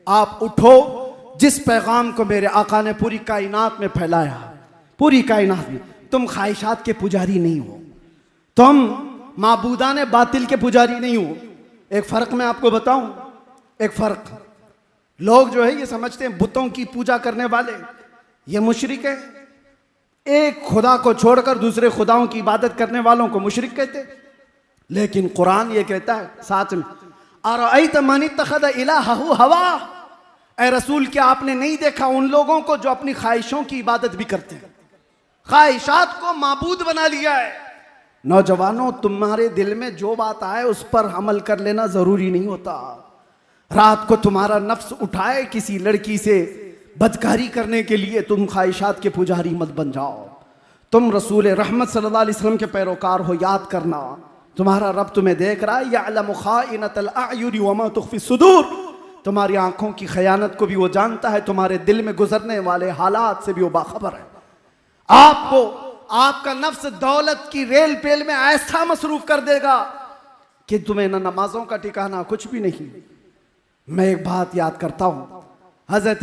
आप उठो, जिस पैगाम को मेरे आका ने पूरी कायनात में फैलाया, पूरी कायनात में। तुम ख्वाहिशात के पुजारी नहीं हो, तुम माबूदान बातिल के पुजारी नहीं हो। एक फ़र्क मैं आपको बताऊं, एक फ़र्क। लोग जो है ये समझते हैं बुतों की पूजा करने वाले ये मुशरिक है, एक खुदा को छोड़कर दूसरे खुदाओं की इबादत करने वालों को मुशरिक कहते हैं। लेकिन कुरान ये कहता है साथ में, अरअयत मन इत्तखज़ इलाहहु हवा, ऐ रसूल क्या आपने नहीं देखा उन लोगों को जो अपनी ख्वाहिशों की इबादत भी करते हैं, ख्वाहिशात को माबूद बना लिया है। नौजवानों, तुम्हारे दिल में जो बात आए उस पर अमल कर लेना जरूरी नहीं होता। रात को तुम्हारा नफ्स उठाए किसी लड़की से बदकारी करने के लिए, तुम ख्वाहिशात के पुजारी मत बन जाओ। तुम रसूल रहमत सल्लल्लाहु अलैहि वसल्लम के पैरोकार हो, याद करना तुम्हारा रब तुम्हें देख रहा है। यअलमु खाइनतल अयुनि वमा तुख्फी सुदूर, तुम्हारी आंखों की खयानत को भी वो जानता है, तुम्हारे दिल में गुजरने वाले हालात से भी वो बाखबर है। आपको आपका नफ्स दौलत की रेल पेल में ऐसा मसरूफ कर देगा कि तुम्हें ना नमाजों का ठिकाना कुछ भी नहीं। मैं एक बात याद करता हूं, हजरत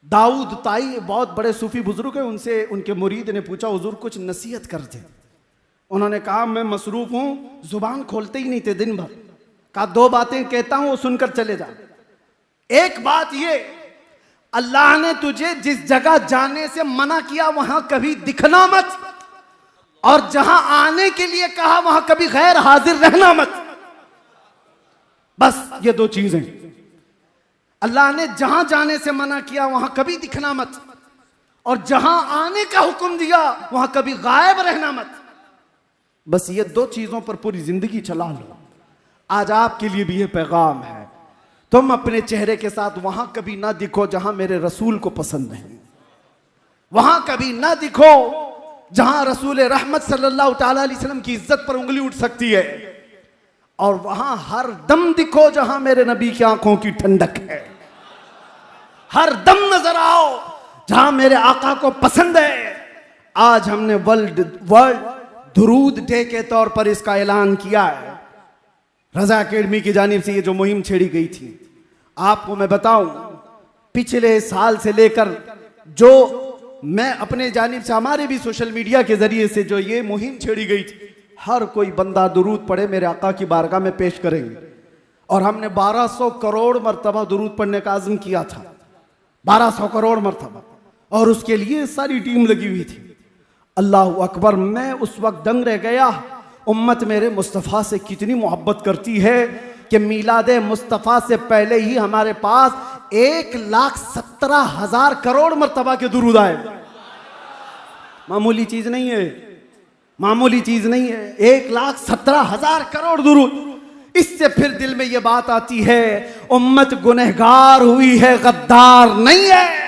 दाऊद ताई बहुत बड़े सूफी बुजुर्ग हैं, उनसे उनके मुरीद ने पूछा हुजूर कुछ नसीहत कर दे। उन्होंने कहा मैं मसरूफ हूं, जुबान खोलते ही नहीं थे दिन भर। कहा दो बातें कहता हूं वो सुनकर चले जा। एक बात ये, अल्लाह ने तुझे जिस जगह जाने से मना किया वहां कभी दिखना मत, और जहां आने के लिए कहा वहां कभी गैर हाजिर रहना मत। बस ये दो चीजें। अल्लाह ने जहां जाने से मना किया वहां कभी दिखना मत, और जहां आने का हुक्म दिया वहां कभी गायब रहना मत। बस ये दो चीजों पर पूरी जिंदगी चला लो। आज आपके लिए भी ये पैगाम है, तुम अपने चेहरे के साथ वहां कभी ना दिखो जहां मेरे रसूल को पसंद नहीं, वहां कभी ना दिखो जहां रसूल रहमत सल्लल्लाहु ताला अलैहि वसल्लम की इज्जत पर उंगली उठ सकती है, और वहां हर दम दिखो जहां मेरे नबी की आंखों की ठंडक है। हर दम नजर आओ जहां मेरे आका को पसंद है। आज हमने वर्ल्ड दुरूद डे के तौर पर इसका ऐलान किया है। रजा अकेडमी की जानिब से ये जो मुहिम छेड़ी गई थी, आपको मैं बताऊं पिछले साल से लेकर जो मैं अपने जानिब से, हमारे भी सोशल मीडिया के जरिए से जो ये मुहिम छेड़ी गई थी, हर कोई बंदा दुरूद पढ़े मेरे आका की बारगाह में पेश करेंगे। और हमने 1200 करोड़ मरतबा दुरूद पढ़ने का आज़म किया था, 1200 करोड़ मरतबा, और उसके लिए सारी टीम लगी हुई थी। अल्लाह अकबर, मैं उस वक्त दंग रह गया, उम्मत मेरे मुस्तफ़ा से कितनी मोहब्बत करती है कि मीलाद मुस्तफ़ा से पहले ही हमारे पास 1,17,000 करोड़ मरतबा के दुरूद आए। मामूली चीज नहीं है, मामूली चीज नहीं है। 1,17,000 करोड़ दुरूद। इससे फिर दिल में यह बात आती है, उम्मत गुनहगार हुई है, गद्दार नहीं है।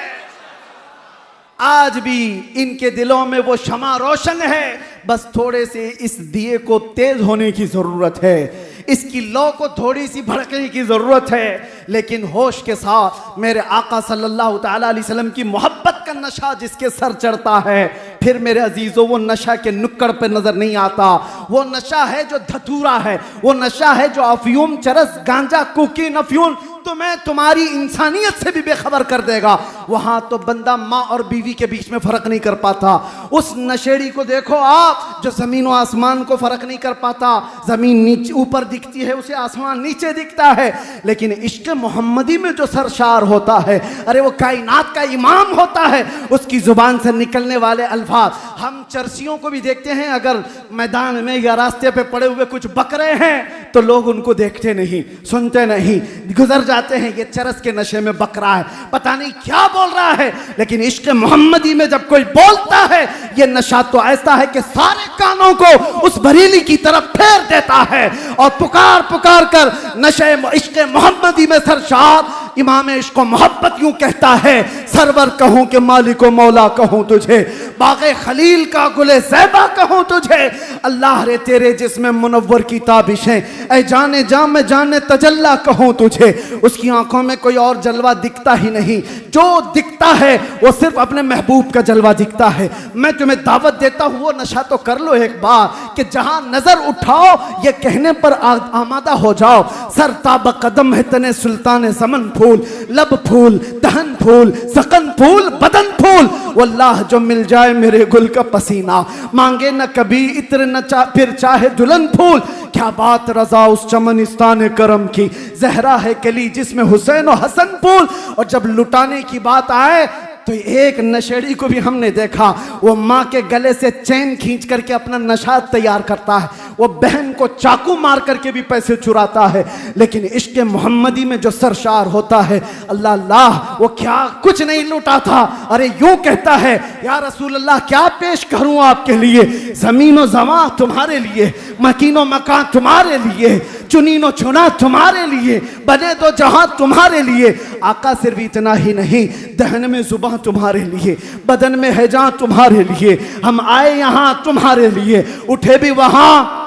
आज भी इनके दिलों में वो शमा रोशन है, बस थोड़े से इस दिए को तेज होने की जरूरत है, इसकी लौ को थोड़ी सी भड़कने की जरूरत है। लेकिन होश के साथ मेरे आका सल्लल्लाहु ताला अलैहि वसल्लम की मोहब्बत का नशा जिसके सर चढ़ता है, फिर मेरे अजीजों वो नशा के नुक्कड़ पे नजर नहीं आता। वो नशा है जो धतूरा है, वो नशा है जो अफयूम, चरस, गांजा, कुकी, नफ्यून तुम्हें तुम्हारी इंसानियत से भी बेखबर कर देगा। वहां तो बंदा माँ और बीवी के बीच में फर्क नहीं कर पाता। उस नशेड़ी को देखो आप जो जमीन और आसमान को फर्क नहीं कर पाता। जमीन नीचे ऊपर दिखती है, उसे आसमान नीचे दिखता है। लेकिन इश्क मोहम्मदी में जो सरशार होता है, अरे वो कायनात का इमाम होता है, उसकी जुबान से निकलने वाले अल्फाज। हम चरसियों को भी देखते हैं, अगर मैदान में या रास्ते पे पड़े हुए कुछ बकरे हैं तो लोग उनको देखते नहीं, सुनते नहीं, गुजर जाते हैं, ये चरस के नशे में बकरा है, पता नहीं क्या बोल रहा है। लेकिन इश्क मोहम्मदी में जब कोई बोलता है, ये नशा तो ऐसा है कि सारे कानों को उस बरेली की तरफ फेर देता है, और पुकार पुकार कर नशे इश्क मोहम्मदी में सरशार इमाम इश्क मोहब्बत यूं कहता है, सरवर कहूँ कि मालिक व मौला कहूँ तुझे, बाग़े खलील का गुले ज़ैबा कहूँ तुझे। अल्लाह रे तेरे जिस्म मुनव्वर की ताबिशें, ऐ जाने जा मैं जाने तजल्ला कहूँ तुझे। उसकी आंखों में कोई और जलवा दिखता ही नहीं, जो दिखता है वो सिर्फ अपने महबूब का जलवा दिखता है। मैं तुम्हें दावत देता हूँ वो नशा तो कर लो एक बार कि जहां नजर उठाओ ये कहने पर आमादा हो जाओ। सर ताब कदम है तने सुल्तान समन फूल, लब फूल दहन फूल सकन फूल बदन फूल। वल्लाह जो मिल जाए मेरे गुल का पसीना, मांगे न कभी इत्र न फिर चाहे दुल्हन फूल। क्या बात रजा उस चमनिस्तान करम की, जहरा है कली जिसमें हुसैन और हसन फूल। और जब लुटाने की बात आए तो एक नशेड़ी को भी हमने देखा, वो माँ के गले से चैन खींच करके अपना नशा तैयार करता है, वो बहन को चाकू मार करके भी पैसे चुराता है। लेकिन इश्क मोहम्मदी में जो सरशार होता है, अल्लाह अल्लाह, वो क्या कुछ नहीं लूटा था। अरे यूं कहता है, या रसूल अल्लाह क्या पेश करूं आपके लिए, जमीन व जमा तुम्हारे लिए, मकीनो मकान तुम्हारे लिए, चुनीनो चुना तुम्हारे लिए, बने तो जहां तुम्हारे लिए। आका सिर्फ इतना ही नहीं, दहन में जुबान तुम्हारे लिए, बदन में है जान तुम्हारे लिए। हम आए यहां तुम्हारे लिए, उठे भी वहां।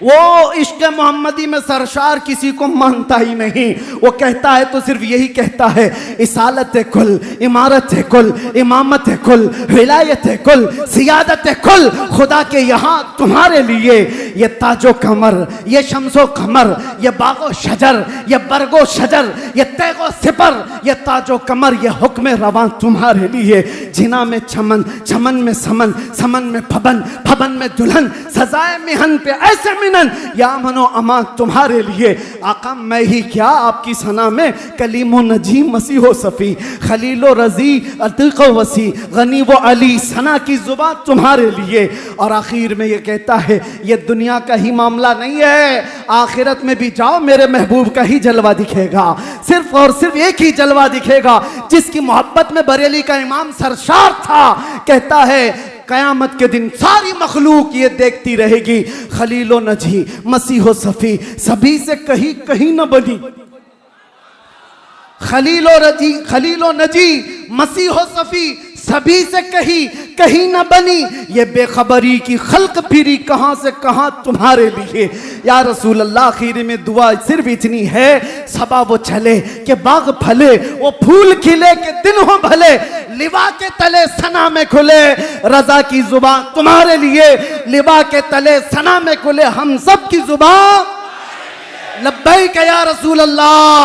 वो इश्क मोहम्मदी में सरशार किसी को मानता ही नहीं। वो कहता है तो सिर्फ यही कहता है, इसालत कुल, इमारत कुल, इमामत कुल, विलायत कुल, सियादत कुल खुदा के यहाँ तुम्हारे लिए। ये ताजो कमर, ये शम्सो कमर, ये बागो शजर, ये बरगो शजर, ये तैगो सिपर, ये ताजो कमर, ये हुक्म रवां तुम्हारे लिए। जिना में चमन, चमन में समन, समन में फबन, फबन में दुल्हन, सजाए मिहन पे ऐसे या मनो अमा तुम्हारे लिए। आका मैं ही क्या आपकी सना में कलीमो नजी मसीहो सफ़ी, खलीलो रजी अतीक़ो वसी, गनी वो अली सना की जुबान तुम्हारे लिए। और आखिर में ये कहता है, ये दुनिया का ही मामला नहीं है, आखिरत में भी जाओ मेरे महबूब का ही जलवा दिखेगा। सिर्फ और सिर्फ एक ही जलवा दिखेगा जिसकी मोहब्बत में बरेली का इमाम सरशार था। कहता है कयामत के दिन सारी मखलूक ये देखती रहेगी, खलीलो नजी मसीहो सफ़ी सभी से कहीं कहीं न बनी। खलीलो नजी मसीहो सफ़ी सभी से कहीं न बनी। ये बेखबरी की खल्क फिरी कहां से कहां तुम्हारे लिए। या रसूल अल्लाह आखिर में दुआ सिर्फ इतनी है, सबा वो चले के बाग फले, वो फूल खिले के दिन हो भले, लिवा के तले सना में खुले, रजा की जुबान तुम्हारे लिए। लिवा के तले सना में खुले हम सब की जुबान लब्बैक या रसूल अल्लाह।